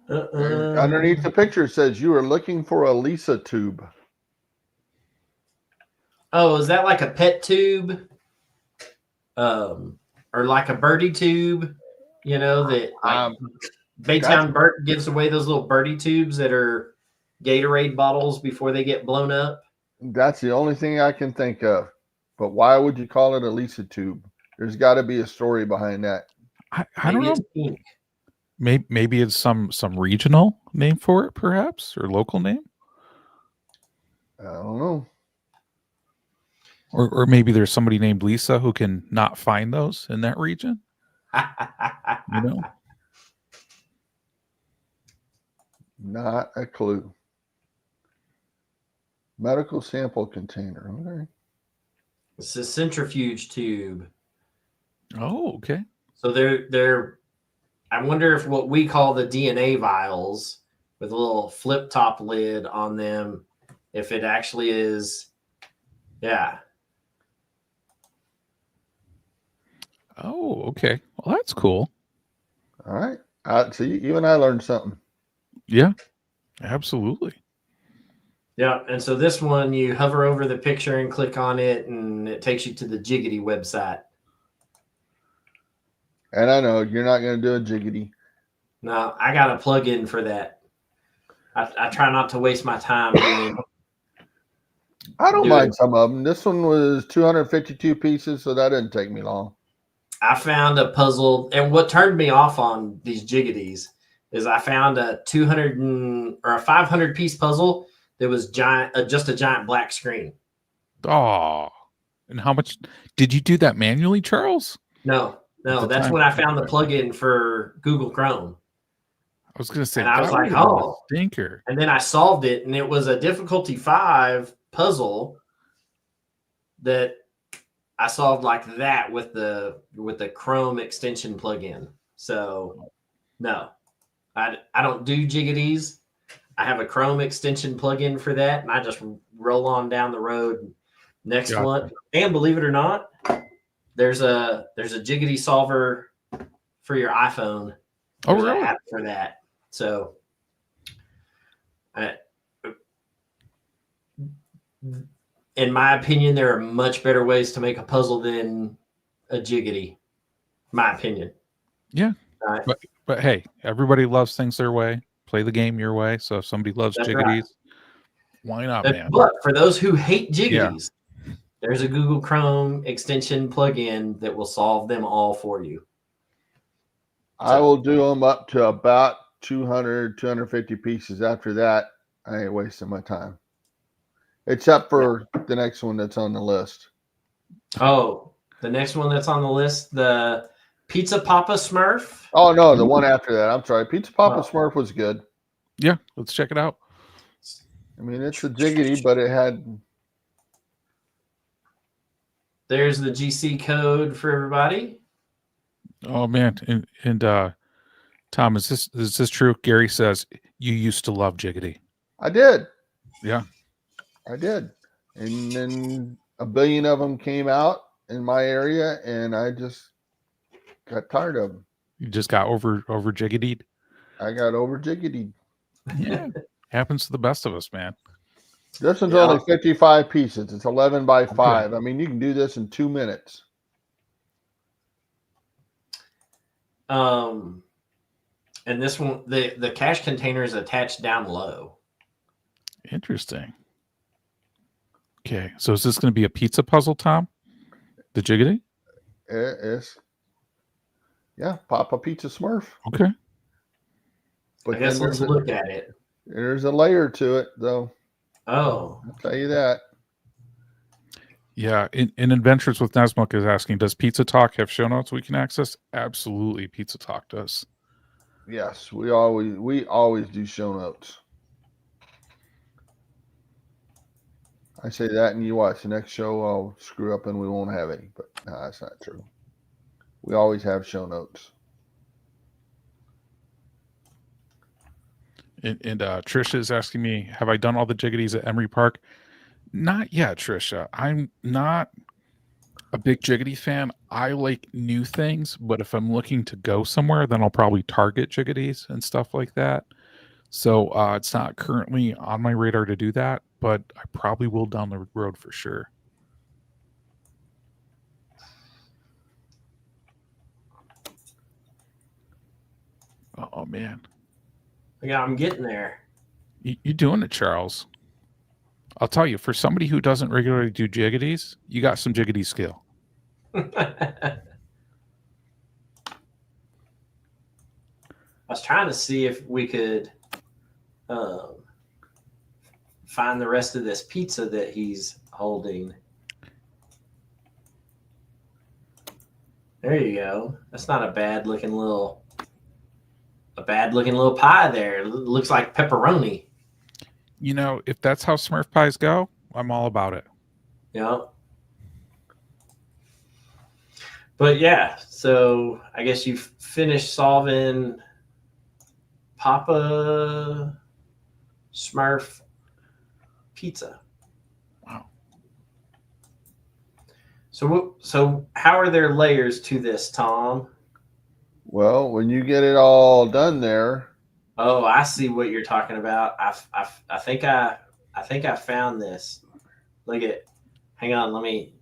Underneath the picture it says you are looking for a Lisa tube. Oh, is that like a pet tube? Or like a birdie tube? You know, that like Baytown Burt gives away those little birdie tubes that are Gatorade bottles before they get blown up. That's the only thing I can think of. But why would you call it a Lisa tube? There's got to be a story behind that. I don't Maybe know. it's pink. Maybe it's some regional name for it, perhaps, or local name, I don't know. or maybe there's somebody named Lisa who can not find those in that region. You know, Not a clue. Medical sample container. Okay. It's a centrifuge tube. oh okay. So they're I wonder if what we call the DNA vials with a little flip top lid on them, if it actually is, yeah. Oh, okay. Well, that's cool. All right. See, you and I learned something. Yeah, absolutely. Yeah, and so this one, you hover over the picture and click on it, and it takes you to the Jiggity website. And I know you're not going to do a jiggity. No, I got a plug-in for that. I try not to waste my time doing. I don't mind some of them. This one was 252 pieces, so that didn't take me long. I found a puzzle, and what turned me off on these Jiggities is I found a 500 piece puzzle that was giant, just a giant black screen. Oh, and how much did you do that manually, Charles? No, that's when I found the plugin for Google Chrome. I was going to say, and I was like, oh, stinker. And then I solved it, and it was a difficulty 5 puzzle that I solved like that with the Chrome extension plugin. So no, I don't do Jiggities. I have a Chrome extension plugin for that, and I just roll on down the road. Next one, and believe it or not, there's a Jiggity solver for your iPhone. Oh, really? An app for that. So, in my opinion, there are much better ways to make a puzzle than a Jiggity. My opinion. Yeah. But hey, everybody loves things their way. Play the game your way. So if somebody loves Jiggities, why not, man? But for those who hate Jiggities, there's a Google Chrome extension plugin that will solve them all for you. I will do them up to about 200, 250 pieces. After that, I ain't wasting my time. Except for the next one that's on the list. Oh, the next one that's on the list, the Pizza Papa Smurf? Oh, no, the one after that. I'm sorry. Pizza Papa Smurf was good. Yeah, let's check it out. I mean, it's a Jiggity, but it had... There's the GC code for everybody. Oh, man. And Tom, is this true? Gary says you used to love Jiggity. I did. Yeah. I did. And then a billion of them came out in my area, and I just got tired of them. You just got over Jiggity. I got over Jiggity. Yeah. Happens to the best of us, man. This one's only 55 pieces. It's 11 by 5. Okay. I mean, you can do this in 2 minutes. And this one, the cache container is attached down low. Interesting. Okay, so is this going to be a pizza puzzle, Tom? The Jiggity? It is. Yeah, Papa Pizza Smurf. Okay. But I guess let's look at it. There's a layer to it, though. Oh. I'll tell you that. Yeah, in Adventures with Nesmuk is asking, does Pizza Talk have show notes we can access? Absolutely, Pizza Talk does. Yes, we always do show notes. I say that, and you watch the next show, I'll screw up and we won't have any. But no, that's not true. We always have show notes. And Trisha is asking me, have I done all the jiggities at Emery Park? Not yet, Trisha. I'm not a big jiggity fan. I like new things, but if I'm looking to go somewhere, then I'll probably target jiggities and stuff like that. So it's not currently on my radar to do that, but I probably will down the road for sure. Oh man. Yeah, I'm getting there. You're doing it, Charles. I'll tell you, for somebody who doesn't regularly do jiggities, you got some jiggity skill. I was trying to see if we could find the rest of this pizza that he's holding. There you go. That's not a bad looking little pie there. It looks like pepperoni. You know, if that's how Smurf pies go, I'm all about it. Yeah. But yeah, so I guess you've finished solving Papa Smurf pizza. Wow. So how are there layers to this, Tom? Well, when you get it all done there, Oh, I see what you're talking about. I think I found this. Look at. Hang on. Let me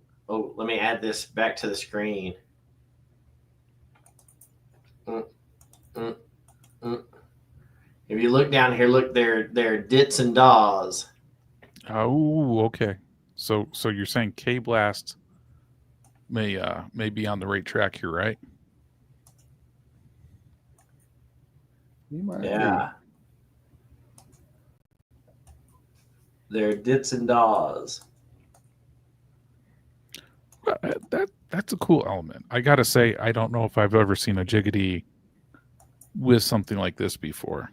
add this back to the screen. If you look down here, look there are dits and daws. Oh, okay. So you're saying K Blast may be on the right track here, right? you might Yeah. They're dits and daws. That's a cool element. I gotta say, I don't know if I've ever seen a jiggity with something like this before.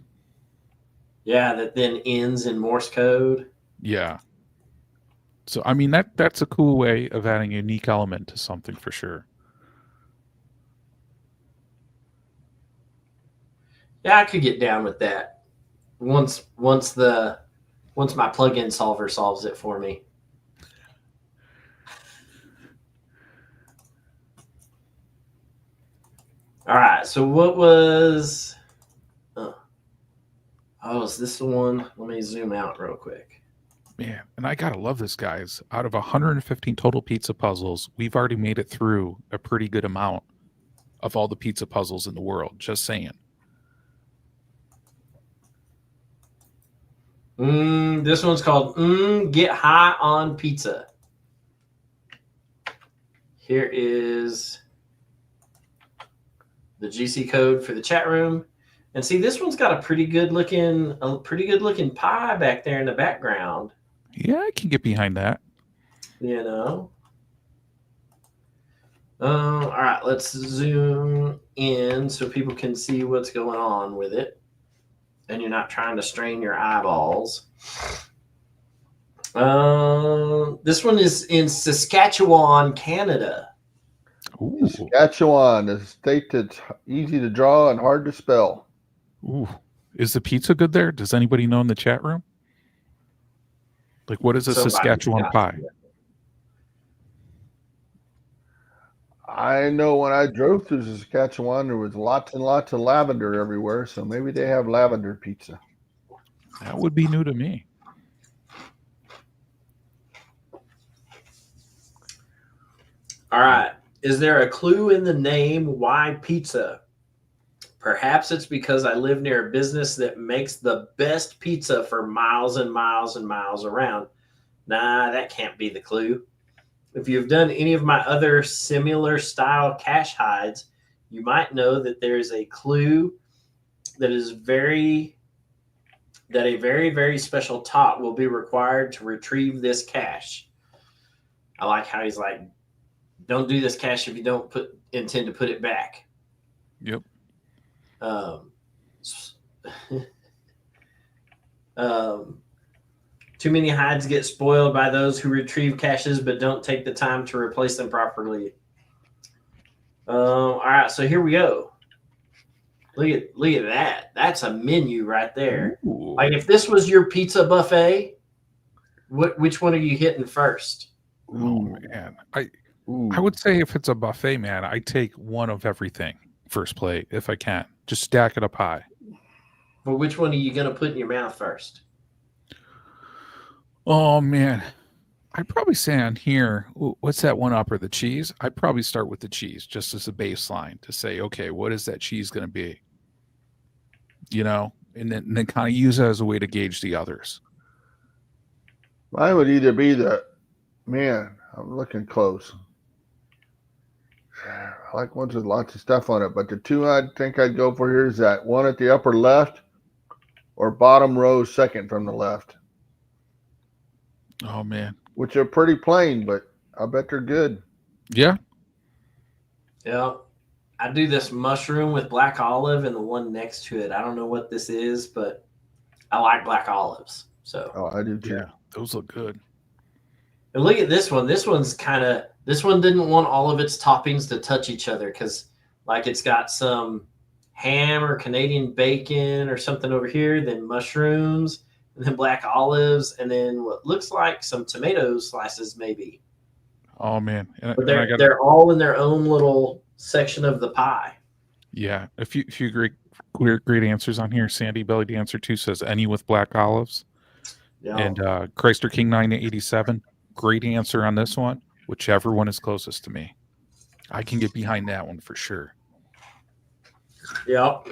Yeah, that then ends in Morse code. Yeah. So I mean that's a cool way of adding a unique element to something for sure. Yeah, I could get down with that. Once my plugin solver solves it for me. All right. So what was? Oh, is this the one? Let me zoom out real quick. Man, and I gotta love this, guys. Out of 115 total pizza puzzles, we've already made it through a pretty good amount of all the pizza puzzles in the world. Just saying. This one's called Get High on Pizza. Here is the GC code for the chat room. And see, this one's got a pretty good looking pie back there in the background. Yeah, I can get behind that. You know. All right, let's zoom in so people can see what's going on with it. And you're not trying to strain your eyeballs. This one is in Saskatchewan, Canada. Ooh. Saskatchewan is a state that's easy to draw and hard to spell. Ooh. Is the pizza good there? Does anybody know in the chat room? Like, what is a Saskatchewan pie? I know when I drove through Saskatchewan, there was lots and lots of lavender everywhere, so maybe they have lavender pizza. That would be new to me. All right. Is there a clue in the name why pizza? Perhaps it's because I live near a business that makes the best pizza for miles and miles and miles around. Nah, that can't be the clue. If you've done any of my other similar style cache hides, you might know that there's a clue that a very, very special top will be required to retrieve this cache. I like how he's like, don't do this, Cash, if you don't intend to put it back. Yep. Too many hides get spoiled by those who retrieve caches but don't take the time to replace them properly. All right, so here we go. Look at that. That's a menu right there. Ooh. Like if this was your pizza buffet, which one are you hitting first? Oh man, I would say if it's a buffet, man, I take one of everything first plate if I can. Just stack it up high. But which one are you gonna put in your mouth first? Oh man, I'd probably say on here, what's that one upper, the cheese? I'd probably start with the cheese just as a baseline to say, okay, what is that cheese going to be? You know, and then kind of use it as a way to gauge the others. Mine would either be I'm looking close. I like ones with lots of stuff on it, but the two I think I'd go for here is that one at the upper left or bottom row second from the left. Oh man, which are pretty plain, but I bet they're good. Yeah. Yeah. I do this mushroom with black olive and the one next to it. I don't know what this is, but I like black olives. So I do too. Yeah, those look good. And look at this one. This one didn't want all of its toppings to touch each other because like it's got some ham or Canadian bacon or something over here, then mushrooms, and then black olives, and then what looks like some tomato slices maybe. Oh man. But they're all in their own little section of the pie. Yeah. A few great answers on here. Sandy Belly Dancer 2 says any with black olives. Yeah. And Chrysler King 987, great answer on this one. Whichever one is closest to me. I can get behind that one for sure. Yep.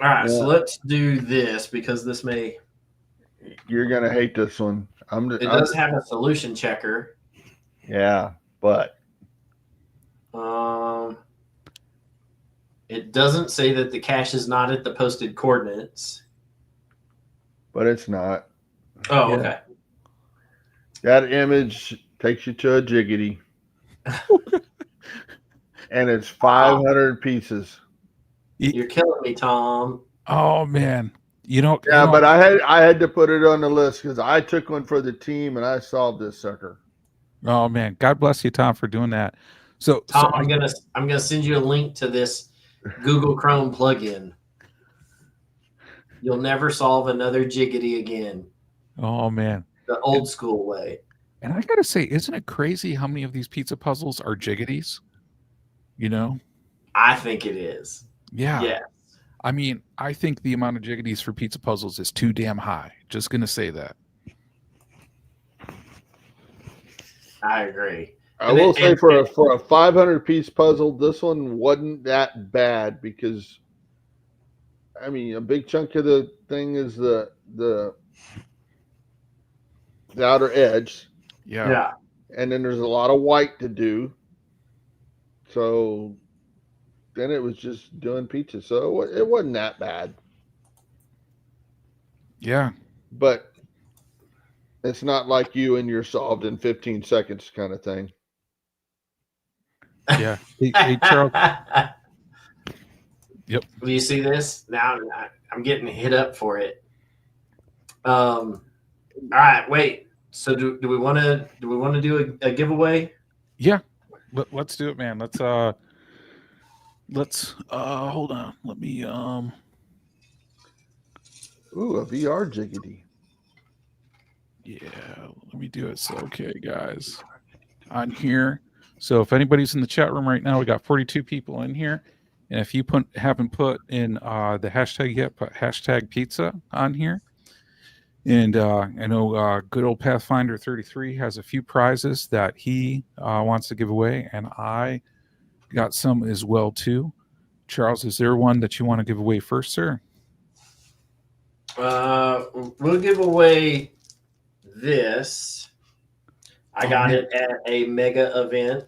All right, so let's do this because this may. You're gonna hate this one. It does have a solution checker. Yeah, but it doesn't say that the cache is not at the posted coordinates. But it's not. Oh, okay. That image takes you to a jiggity. And it's 500 pieces. You're killing me, Tom. Oh man. But I had to put it on the list because I took one for the team and I solved this sucker. Oh man. God bless you, Tom, for doing that. So Tom, I'm gonna send you a link to this Google Chrome plugin. You'll never solve another jiggity again. Oh man. The old school way. And I gotta say, isn't it crazy how many of these pizza puzzles are jiggities? I think it is. Yeah. Yeah. I mean, I think the amount of jiggities for pizza puzzles is too damn high. Just gonna say that. I agree. I will say for a 500 piece puzzle, this one wasn't that bad because, I mean, a big chunk of the thing is the outer edge. Yeah. And then there's a lot of white to do. So then it was just doing pizza. So it wasn't that bad. Yeah. But it's not like you and you're solved in 15 seconds kind of thing. Yeah. Hey, Charles. Yep. Do you see this? Now I'm getting hit up for it. All right, wait. So do we want to do a giveaway? Yeah. Let's do it, man. Let's hold on. Let me Ooh, a VR jiggity. Yeah, let me do it. So okay, guys. On here. So if anybody's in the chat room right now, we got 42 people in here. And if you haven't put in the hashtag yet, put hashtag pizza on here. And I know good old Pathfinder 33 has a few prizes that he wants to give away, and I got some as well too. Charles, is there one that you want to give away first, sir? We'll give away this. I got it at a mega event,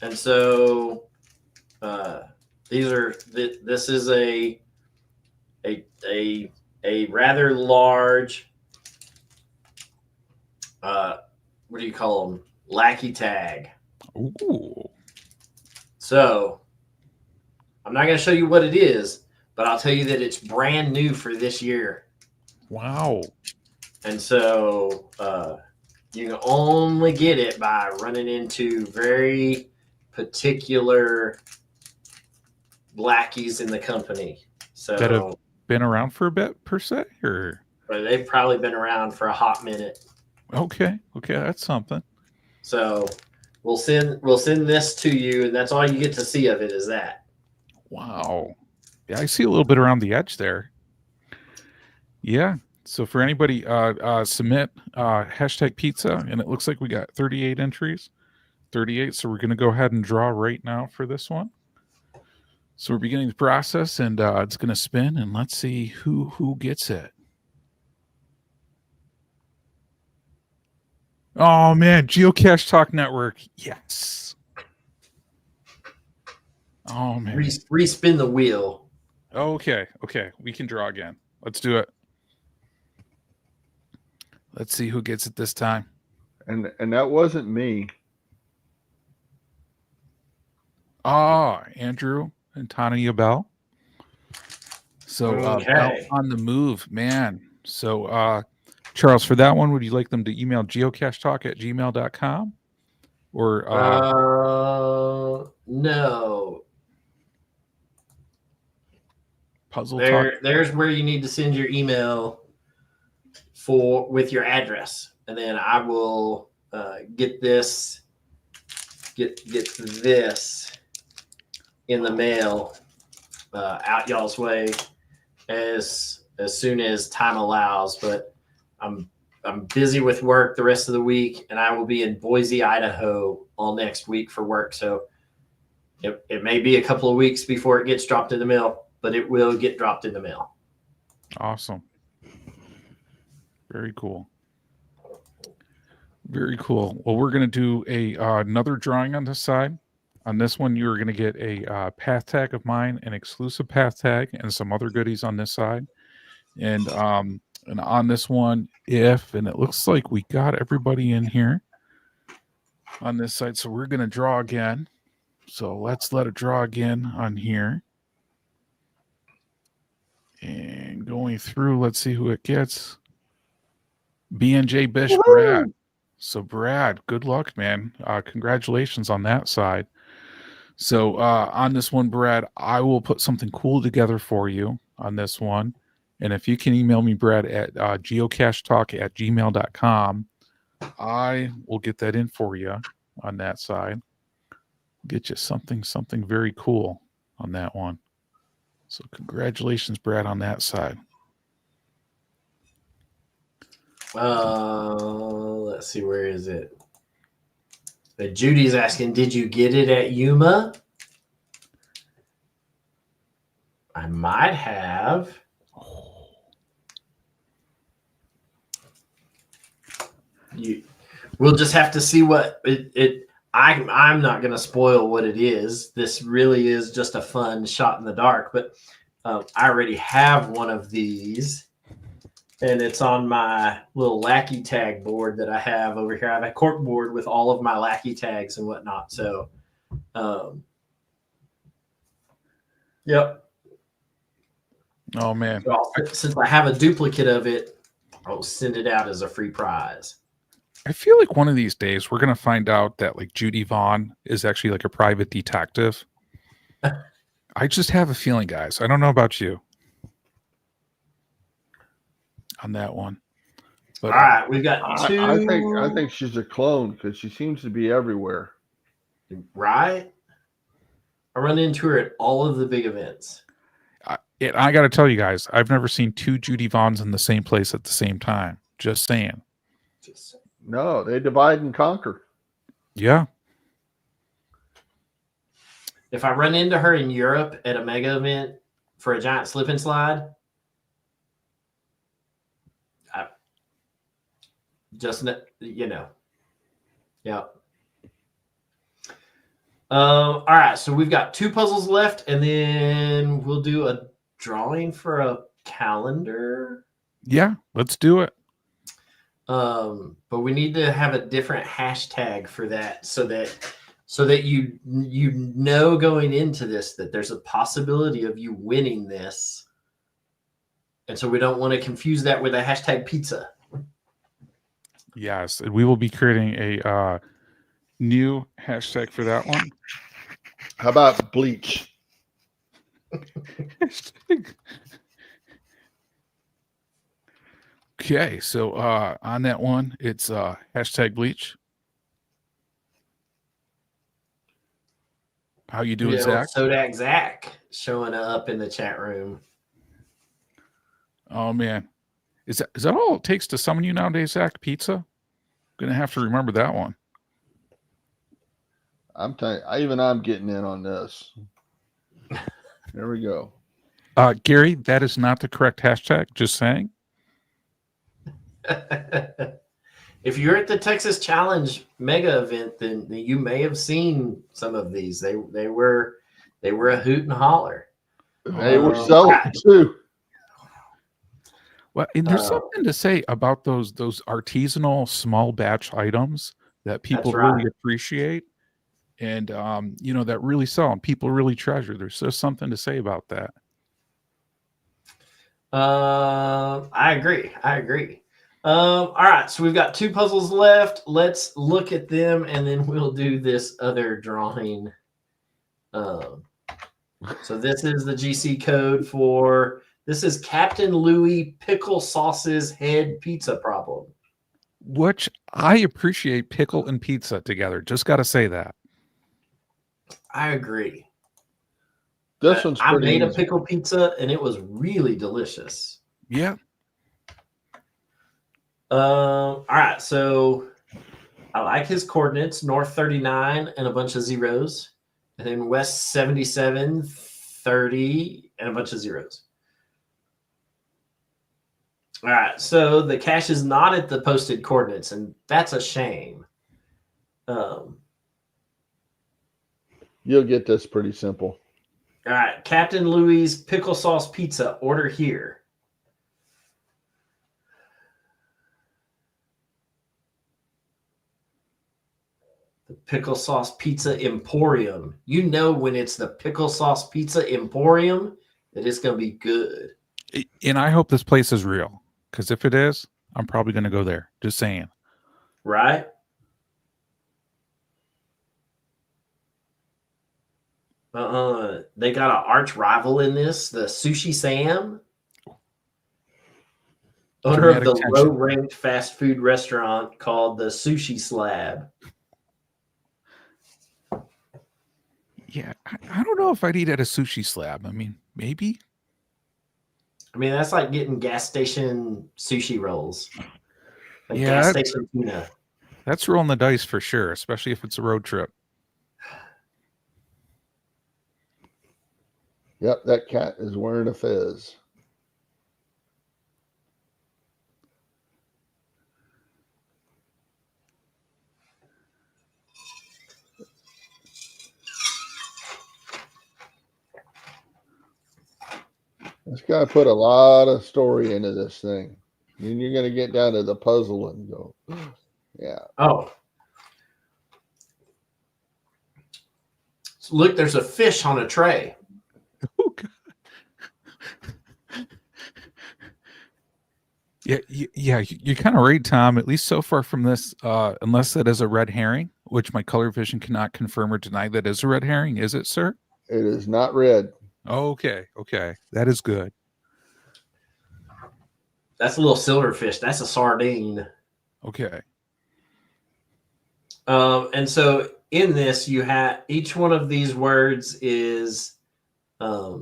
and so this is a a rather large, what do you call them? Lackey tag. Ooh. So I'm not going to show you what it is, but I'll tell you that it's brand new for this year. Wow. And so you can only get it by running into very particular lackeys in the company. So That have been around for a bit, per se, or they've probably been around for a hot minute. okay, that's something. So we'll send this to you, and that's all you get to see of it is that. Wow. Yeah, I see a little bit around the edge there. Yeah. So for anybody, submit hashtag pizza, and it looks like we got 38 entries. 38. So we're going to go ahead and draw right now for this one. So we're beginning the process, and it's going to spin, and let's see who gets it. Oh man, Geocache Talk Network. Yes. Oh man. Respin the wheel. Okay. We can draw again. Let's do it. Let's see who gets it this time. And that wasn't me. Andrew and Tanya Bell. So Okay. Bell on the move, man. So Charles, for that one, would you like them to email geocachetalk@gmail.com? Or no. Puzzle Talk? There's where you need to send your email with your address, and then I will get this in the mail out y'all's way as soon as time allows. But I'm busy with work the rest of the week, and I will be in Boise, Idaho all next week for work. So it may be a couple of weeks before it gets dropped in the mail, but it will get dropped in the mail. Awesome. Very cool. Very cool. Well, we're going to do another drawing on this side. On this one, you're going to get a path tag of mine, an exclusive path tag, and some other goodies on this side. And on this one, and it looks like we got everybody in here on this side. So we're going to draw again. So let's let it draw again on here. And going through, let's see who it gets. B&J Bish. Woo-hoo! Brad. So Brad, good luck, man. Congratulations on that side. So on this one, Brad, I will put something cool together for you on this one. And if you can email me, Brad, at geocachetalk@gmail.com, I will get that in for you on that side. Get you something very cool on that one. So congratulations, Brad, on that side. Let's see, where is it? Judy's asking, did you get it at Yuma? I might have. We'll just have to see what I'm not going to spoil what it is. This really is just a fun shot in the dark, but I already have one of these. And it's on my little lackey tag board that I have over here. I have a cork board with all of my lackey tags and whatnot. So, yep. Oh, man. So since I have a duplicate of it, I'll send it out as a free prize. I feel like one of these days we're going to find out that like Judy Vaughn is actually like a private detective. I just have a feeling, guys. I don't know about you on that one. But, all right, we've got two. I think she's a clone because she seems to be everywhere. Right? I run into her at all of the big events. I got to tell you guys, I've never seen two Judy Vaughns in the same place at the same time. Just saying. No, they divide and conquer. Yeah. If I run into her in Europe at a mega event for a giant slip and slide, Yeah. All right, so we've got two puzzles left, and then we'll do a drawing for a calendar. Yeah, let's do it. But we need to have a different hashtag for that so that you know going into this that there's a possibility of you winning this. And so we don't want to confuse that with a hashtag pizza. Yes, and we will be creating a new hashtag for that one. How about bleach? Okay, so on that one, it's hashtag bleach. How you doing, Zach? Sodak Zach showing up in the chat room. Oh man, is that all it takes to summon you nowadays, Zach? Pizza? Gonna have to remember that one. I'm telling you, I'm getting in on this. There we go. Gary, that is not the correct hashtag. Just saying. If you're at the Texas Challenge mega event, then you may have seen some of these. They were a hoot and holler. They were selling too. Well, and there's something to say about those artisanal small batch items that people really appreciate, and that really sell and people really treasure. There's just something to say about that. I agree. All right, so we've got 2 puzzles left. Let's look at them, and then we'll do this other drawing. So this is the GC code for this is Captain Louis Pickle Sauce's head pizza problem. Which I appreciate pickle and pizza together. Just got to say that. I agree. This one's I made easy. a pickle pizza, and it was really delicious. Yeah. All right, so I like his coordinates: north 39 and a bunch of zeros, and then west 77, 30 and a bunch of zeros. All right, so the cache is not at the posted coordinates, and that's a shame. You'll get this pretty simple. All right, Captain Louis Pickle Sauce Pizza, order here. The Pickle Sauce Pizza Emporium. You know when it's the Pickle Sauce Pizza Emporium that it's going to be good. And I hope this place is real, because if it is, I'm probably going to go there. Just saying. Right? They got an arch rival in this, the Sushi Sam, owner of the low-ranked fast food restaurant called the Sushi Slab. Yeah, I don't know if I'd eat at a sushi slab. I mean, maybe. I mean, that's like getting gas station sushi rolls. Like yeah, gas station tuna. That's rolling the dice for sure, especially if it's a road trip. Yep, that cat is wearing a fez. It's got to put a lot of story into this thing. And you're going to get down to the puzzle and go, yeah. Oh. So look, there's a fish on a tray. Oh, God. Yeah, you're kind of right, Tom, at least so far from this, unless that is a red herring, which my color vision cannot confirm or deny that is a red herring. Is it, sir? It is not red. Okay. That is good. That's a little silverfish. That's a sardine. Okay. And so in this, you have each one of these words is a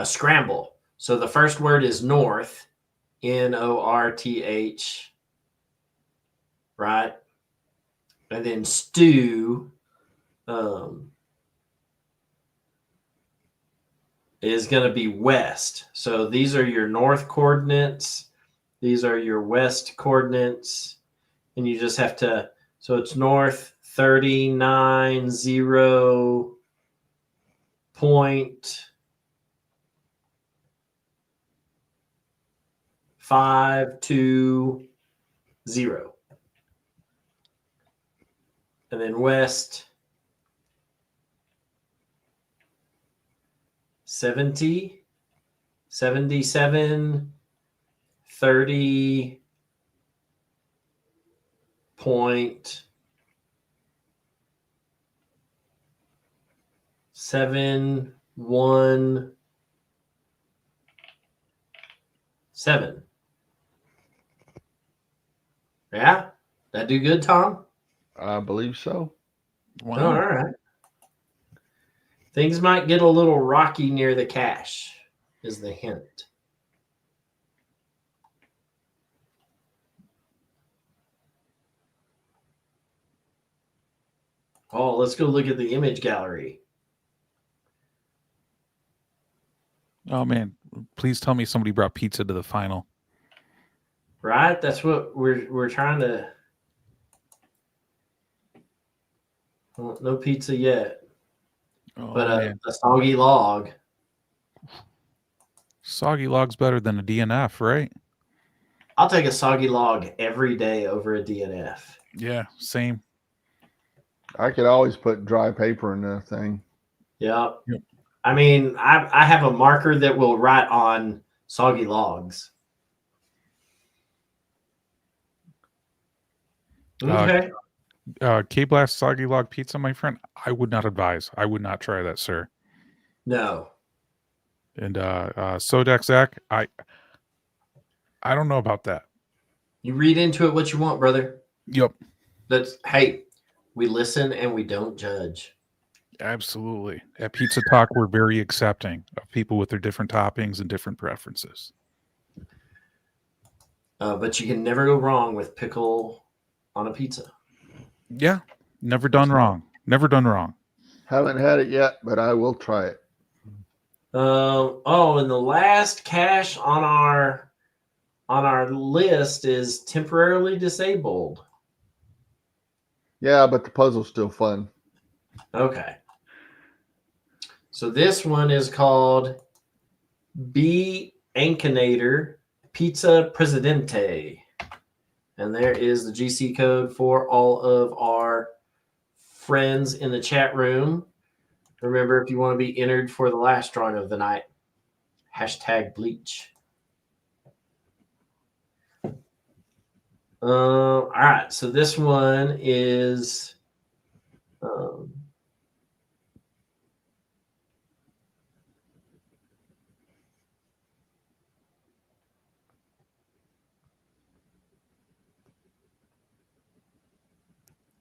scramble. So the first word is north, North, right? And then stew is going to be west. So these are your north coordinates. These are your west coordinates. And you just have to, so it's north 39, 0 point 520. And then west 70, 77, 30 point 717. Yeah, that do good, Tom? I believe so. Wow. Oh, all right. Things might get a little rocky near the cache, is the hint. Oh, let's go look at the image gallery. Oh man, please tell me somebody brought pizza to the final. Right? That's what we're trying to. Well, no pizza yet, Oh but man, a soggy log. soggy log's better than a DNF, right? I'll take a soggy log every day over a DNF. Yeah, same. I could always put dry paper in that thing. Yep. Yep. I mean, I have a marker that will write on soggy logs. Okay. K-Blast soggy log pizza, my friend. I would not advise. I would not try that, sir. No. And Sodex Zach, I don't know about that. You read into it what you want, brother. Yep, Hey, we listen and we don't judge. absolutely. At Pizza Talk, we're very accepting of people with their different toppings and different preferences. But you can never go wrong with pickle on a pizza. Yeah, never done wrong. Never done wrong. Haven't had it yet, but I will try it. And the last cache on our list is temporarily disabled. Yeah, but the puzzle's still fun. Okay. So this one is called B Ankinator Pizza Presidente. And there is the GC code for all of our friends in the chat room. Remember, if you want to be entered for the last drawing of the night, #bleach. All right. So this one is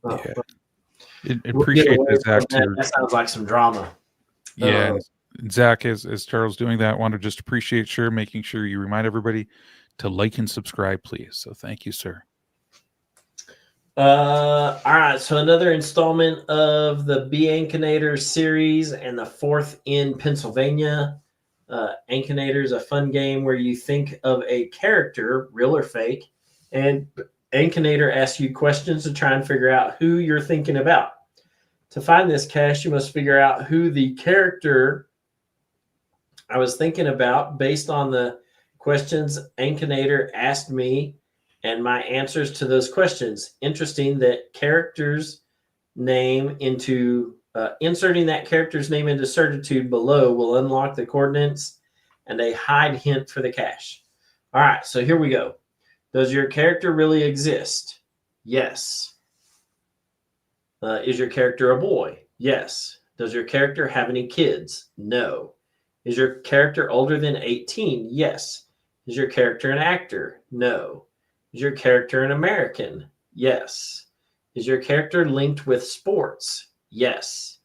Yeah. we'll Appreciate get away that, Zach. from that. That sounds like some drama. Yeah, and Zach, as Charles doing that, want to just appreciate making sure you remind everybody to like and subscribe, please. So thank you, sir. All right. So another installment of the Ankinator series and the fourth in Pennsylvania. Ankinator is a fun game where you think of a character, real or fake, and Ankinator asks you questions to try and figure out who you're thinking about. To find this cache, you must figure out who the character I was thinking about based on the questions Ankinator asked me and my answers to those questions. Interesting that character's name into inserting that character's name into certitude below will unlock the coordinates and a hide hint for the cache. All right, so here we go. Does your character really exist? Yes. Is your character a boy? Yes. Does your character have any kids? No. Is your character older than 18? Yes. Is your character an actor? No. Is your character an American? Yes. Is your character linked with sports? Yes.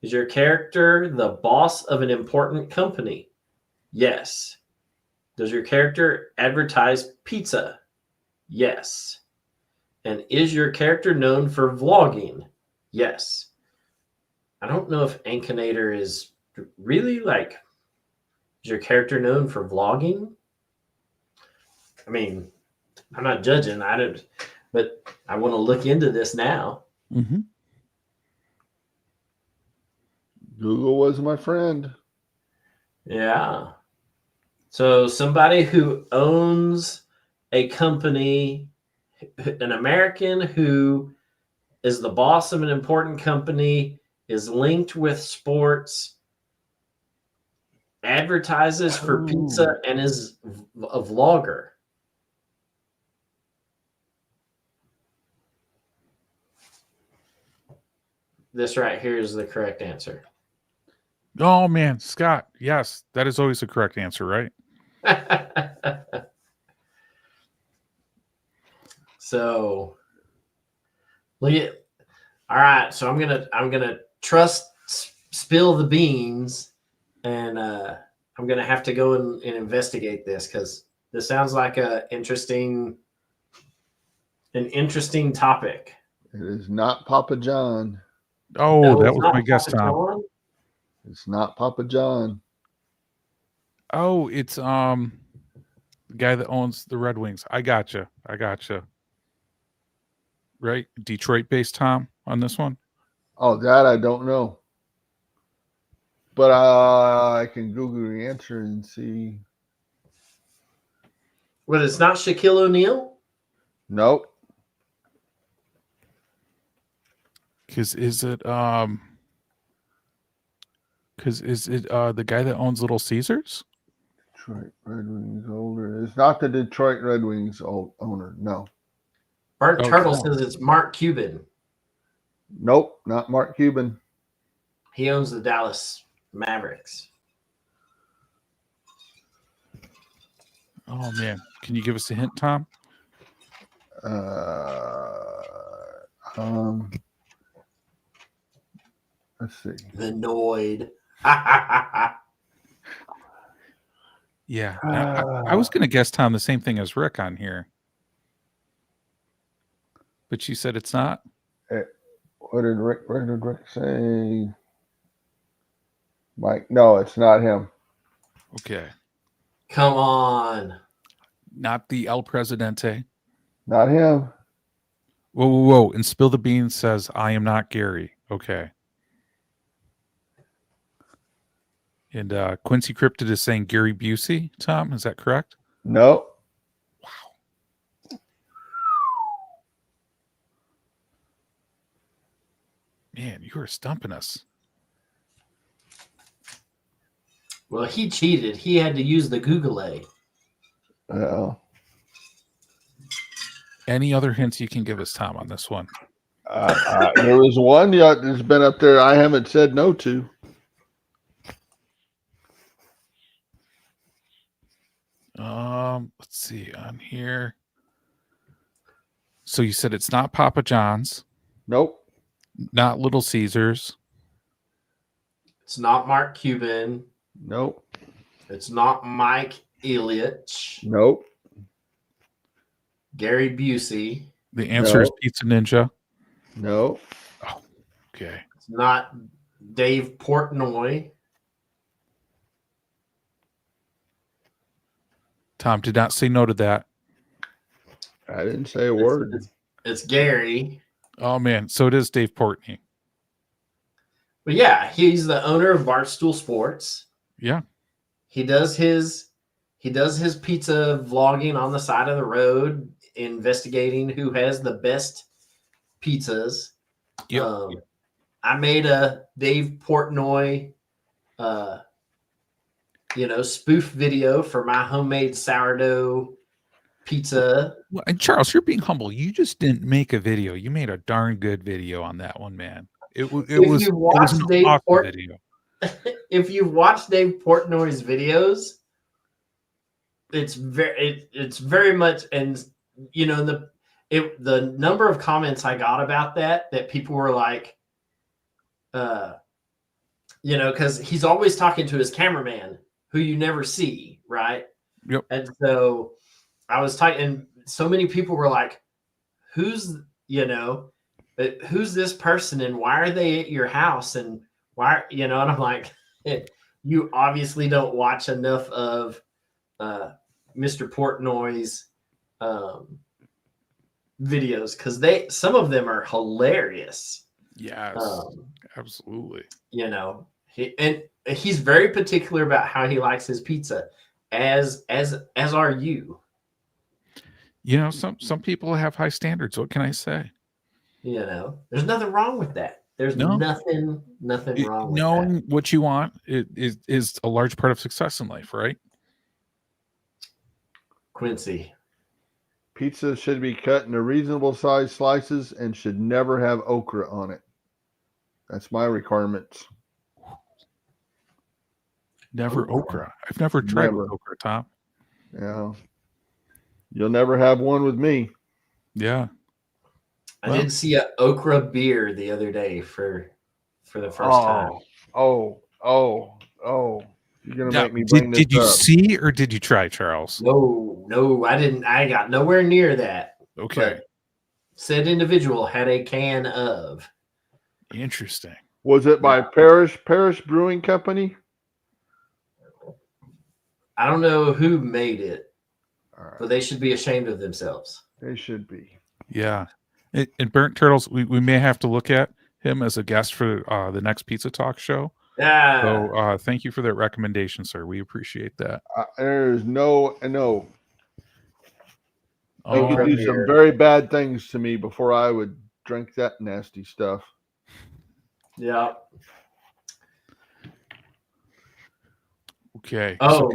Is your character the boss of an important company? Yes. Does your character advertise pizza? Yes. And is your character known for vlogging? Yes. I don't know if Ankinator is really like, is your character known for vlogging? I mean, I'm not judging. But I want to look into this now. Mm-hmm. Google was my friend. Yeah. So somebody who owns a company, an American who is the boss of an important company, is linked with sports, advertises for pizza, and is a vlogger. This right here is the correct answer. Oh man, Scott. Yes, that is always the correct answer, right? So look at, all right. So I'm gonna spill the beans, and I'm gonna have to go and investigate this because this sounds like an interesting topic. It is not Papa John. Oh, No, that it's was not my guess, Papa Tom. John. It's not Papa John. Oh, it's the guy that owns the Red Wings. I gotcha. Right, Detroit-based Tom on this one. Oh, that I don't know. But I can Google the answer and see. But it's not Shaquille O'Neal. Nope. Because is it the guy that owns Little Caesars? Detroit Red Wings owner. It's not the Detroit Red Wings owner. No. Burnt Oh, Turtle no. says it's Mark Cuban. Nope. Not Mark Cuban. He owns the Dallas Mavericks. Oh man, can you give us a hint, Tom? Let's see. The Noid. Yeah, I was going to guess, Tom, the same thing as Rick on here. But you said it's not? What did Rick say? Mike? No, it's not him. Okay. Come on. Not the El Presidente. Not him. Whoa. And Spill the Beans says, I am not Gary. Okay. And Quincy Cryptid is saying Gary Busey, Tom. Is that correct? No. Wow. Man, you are stumping us. Well, he cheated. He had to use the Google. Any other hints you can give us, Tom, on this one? There was one that's been up there I haven't said no to. Let's see on here. So you said it's not Papa John's. Nope. Not Little Caesars. It's not Mark Cuban. Nope. It's not Mike Ilitch. Nope. Gary Busey. The answer is No. Pizza Ninja. No. Oh, okay. It's not Dave Portnoy. Tom did not say no to that. I didn't say a word. It's Gary. Oh man, so it is Dave Portnoy. But yeah, he's the owner of Barstool Sports. Yeah. He does his pizza vlogging on the side of the road, investigating who has the best pizzas. Yep. I made a Dave Portnoy spoof video for my homemade sourdough pizza. Well, and Charles, you're being humble. You just didn't make a video. You made a darn good video on that one, man. It was an awesome video. If you've watched Dave Portnoy's videos, it's very much, and the number of comments I got about that people were like, because he's always talking to his cameraman who you never see, right? Yep. And so I was talking, and so many people were like, who's this person and why are they at your house and why, and I'm like, you obviously don't watch enough of Mr. Portnoy's videos, because some of them are hilarious. Yes, absolutely. He's very particular about how he likes his pizza. as are you. You know, some people have high standards. What can I say? You know, there's nothing wrong with that. There's No. nothing wrong with that. Knowing what you want is a large part of success in life, right? Quincy. Pizza should be cut into reasonable size slices and should never have okra on it. That's my requirements. Never okra. I've never tried Never. with okra, Tom. Yeah. You'll never have one with me. Yeah. I did see an okra beer the other day for the first time. Oh. You're going to Now, make me bring this did you up. see or did you try, Charles? No, I didn't. I got nowhere near that. Okay. But said individual had a can of. Interesting. Was it by Parish Brewing Company? I don't know who made it, All right. but they should be ashamed of themselves. They should be. Yeah. And Burnt Turtles, we may have to look at him as a guest for the next Pizza Talk show. Yeah. So thank you for that recommendation, sir. We appreciate that. There's no. They Oh, could do some very bad things to me before I would drink that nasty stuff. Yeah. okay. Oh,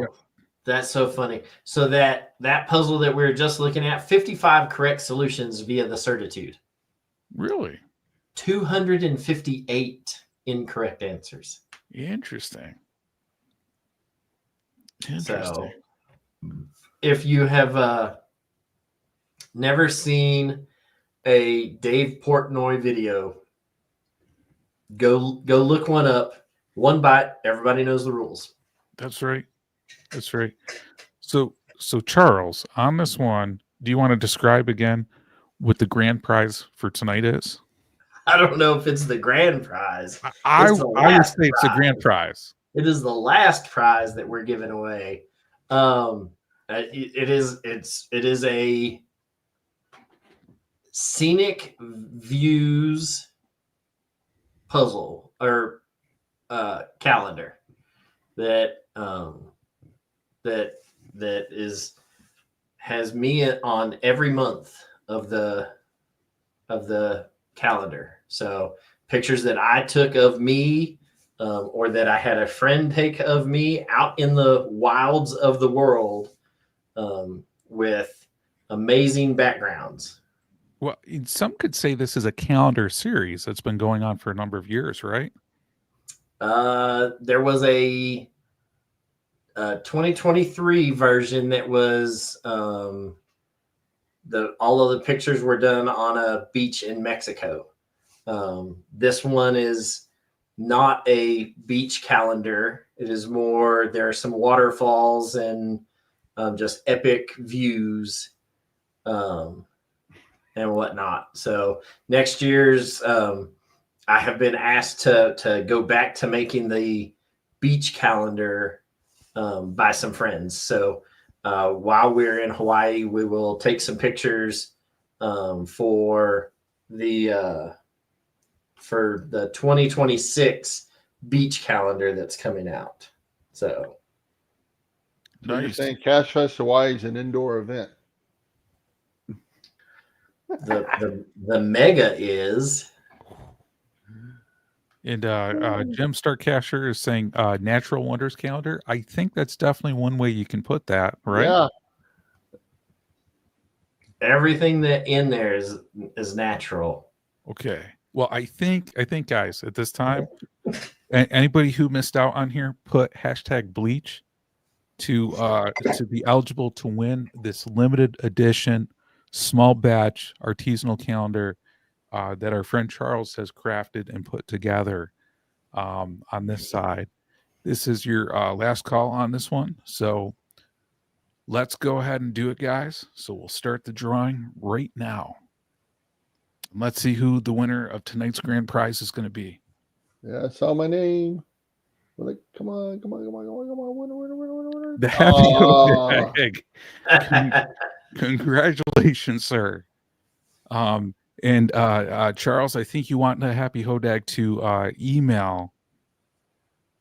that's so funny. So that puzzle that we were just looking at, 55 correct solutions via the certitude. Really? 258 incorrect answers. Interesting. So, if you have never seen a Dave Portnoy video, go look one up. One bite, everybody knows the rules. That's right. That's right. So Charles, on this one, do you want to describe again what the grand prize for tonight is? I don't know if it's the grand prize. I would say it's the grand prize. It is the last prize that we're giving away. It is a scenic views puzzle or calendar that has me on every month of the calendar. So pictures that I took of me, or that I had a friend take of me out in the wilds of the world, with amazing backgrounds. Well, some could say this is a calendar series that's been going on for a number of years, right? There was a 2023 version that was all of the pictures were done on a beach in Mexico. This one is not a beach calendar. It is more, there are some waterfalls and just epic views and whatnot. So next year's, I have been asked to go back to making the beach calendar by some friends. So while we're in Hawaii, we will take some pictures for the 2026 beach calendar that's coming out. So You're saying Cash Fest Hawaii is an indoor event. the mega is. And Jim Starcasher is saying Natural Wonders calendar. I think that's definitely one way you can put that, right? Yeah. Everything that in there is natural. Okay. Well, I think guys, at this time, anybody who missed out on here, put #bleach to be eligible to win this limited edition small batch artisanal calendar that our friend Charles has crafted and put together on this side. This is your last call on this one. So let's go ahead and do it, guys. So we'll start the drawing right now. Let's see who the winner of tonight's grand prize is going to be. Yeah, I saw my name. Like, come on, winner. The happy egg. Congratulations, sir. And Charles, I think you want the Happy Hodag to email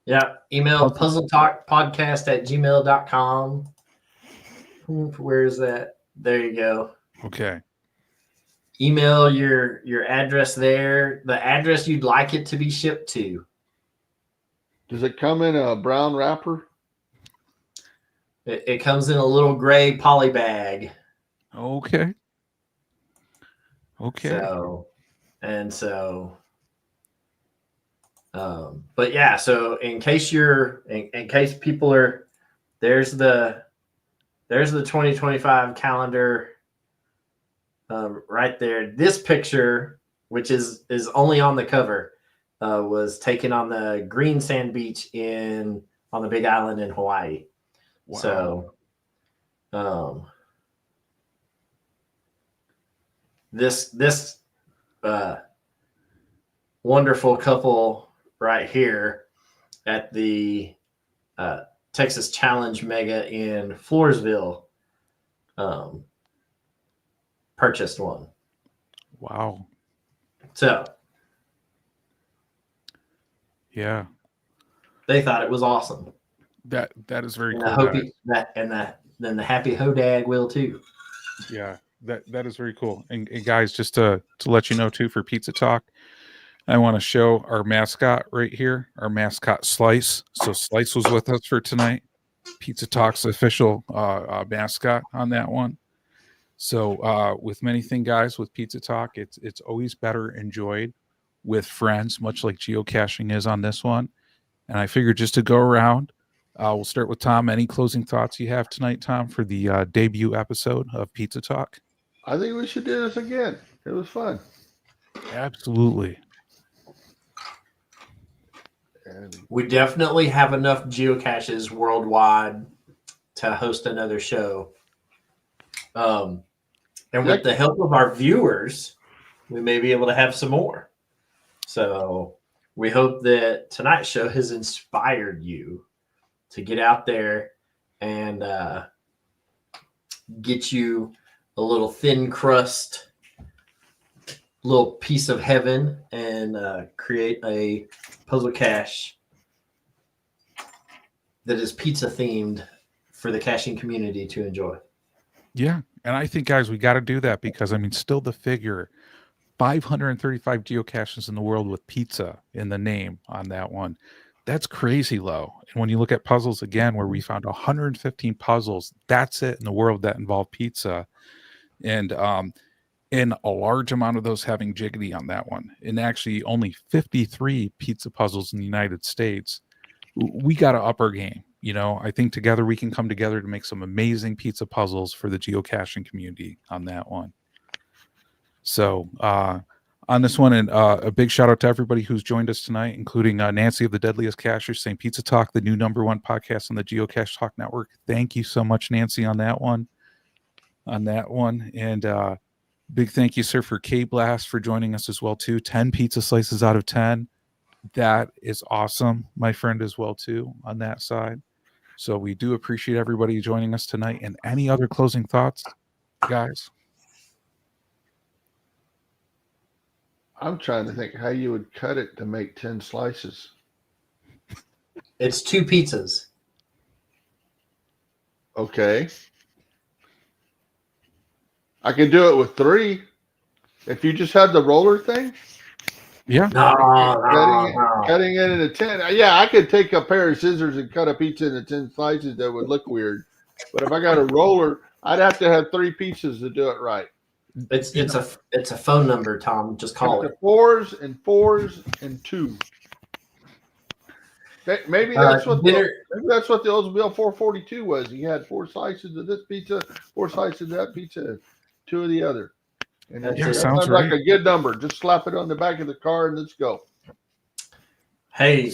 Yeah. Email puzzletalkpodcast@gmail.com. Where is that? There you go. Okay. Email your address there, the address you'd like it to be shipped to. Does it come in a brown wrapper? It comes in a little gray poly bag. Okay. Okay. But yeah, so in case people are, there's the 2025 calendar right there. This picture, which is only on the cover, was taken on the green sand beach on the Big Island in Hawaii. Wow. So, this wonderful couple right here at the Texas Challenge Mega in Floresville purchased one. Wow. So Yeah. they thought it was awesome. That is very And cool. I hope guys. then the happy Hodag will too. Yeah, that is very cool. And guys, just to let you know too, for Pizza Talk, I want to show our mascot right here, our mascot Slice. So Slice was with us for tonight. Pizza Talk's official mascot on that one. So with many things, guys, with Pizza Talk, it's always better enjoyed with friends, much like geocaching is on this one. And I figured just to go around, we'll start with Tom. Any closing thoughts you have tonight, Tom, for the debut episode of Pizza Talk? I think we should do this again. It was fun. Absolutely. And We definitely have enough geocaches worldwide to host another show. And with the help of our viewers, we may be able to have some more. So we hope that tonight's show has inspired you to get out there and get you a little thin crust, little piece of heaven, and create a puzzle cache that is pizza themed for the caching community to enjoy. Yeah. And I think, guys, we got to do that because, I mean, still the figure 535 geocaches in the world with pizza in the name on that one. That's crazy low. And when you look at puzzles again, where we found 115 puzzles, that's it in the world that involve pizza. And in a large amount of those having jiggity on that one. And actually only 53 pizza puzzles in the United States. We got to up our game. You know, I think together we can come together to make some amazing pizza puzzles for the geocaching community on that one. So on this one, and a big shout out to everybody who's joined us tonight, including Nancy of the Deadliest Cachers saying Pizza Talk, the new #1 podcast on the Geocache Talk Network. Thank you so much, Nancy, on that one. And big thank you, sir, for K-Blast for joining us as well, too. 10 pizza slices out of 10. That is awesome, my friend, as well, too, on that side. So we do appreciate everybody joining us tonight. And any other closing thoughts, guys? I'm trying to think how you would cut it to make 10 slices. It's 2 pizzas. Okay. I could do it with 3. If you just had the roller thing. Yeah. Cutting it into 10. Yeah, I could take a pair of scissors and cut a pizza into 10 slices. That would look weird. But if I got a roller, I'd have to have 3 pizzas to do it right. It's a phone number, Tom. Just call it. 4s and 2. Maybe that's what the Oldsmobile 442 was. He had 4 slices of this pizza, 4 slices of that pizza, 2 of the other. And that sounds like a good number. Just slap it on the back of the car and let's go. Hey,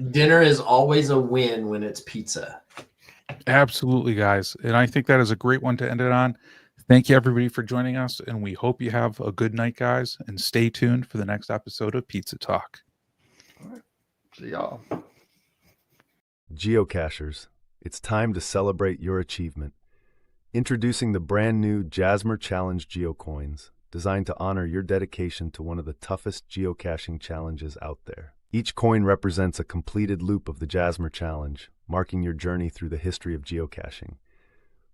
dinner is always a win when it's pizza. Absolutely, guys. And I think that is a great one to end it on. Thank you, everybody, for joining us. And we hope you have a good night, guys. And stay tuned for the next episode of Pizza Talk. All right. See y'all. Geocachers, it's time to celebrate your achievement. Introducing the brand new Jasmer Challenge Geocoins, designed to honor your dedication to one of the toughest geocaching challenges out there. Each coin represents a completed loop of the Jasmer Challenge, marking your journey through the history of geocaching.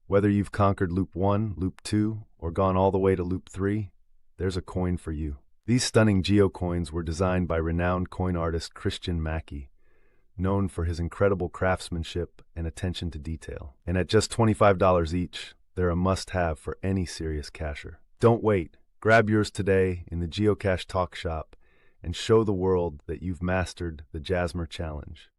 Whether you've conquered Loop 1, Loop 2, or gone all the way to Loop 3, there's a coin for you. These stunning geocoins were designed by renowned coin artist Christian Mackey, known for his incredible craftsmanship and attention to detail. And at just $25 each, they're a must-have for any serious cacher. Don't wait. Grab yours today in the Geocache Talk Shop and show the world that you've mastered the Jasmer Challenge.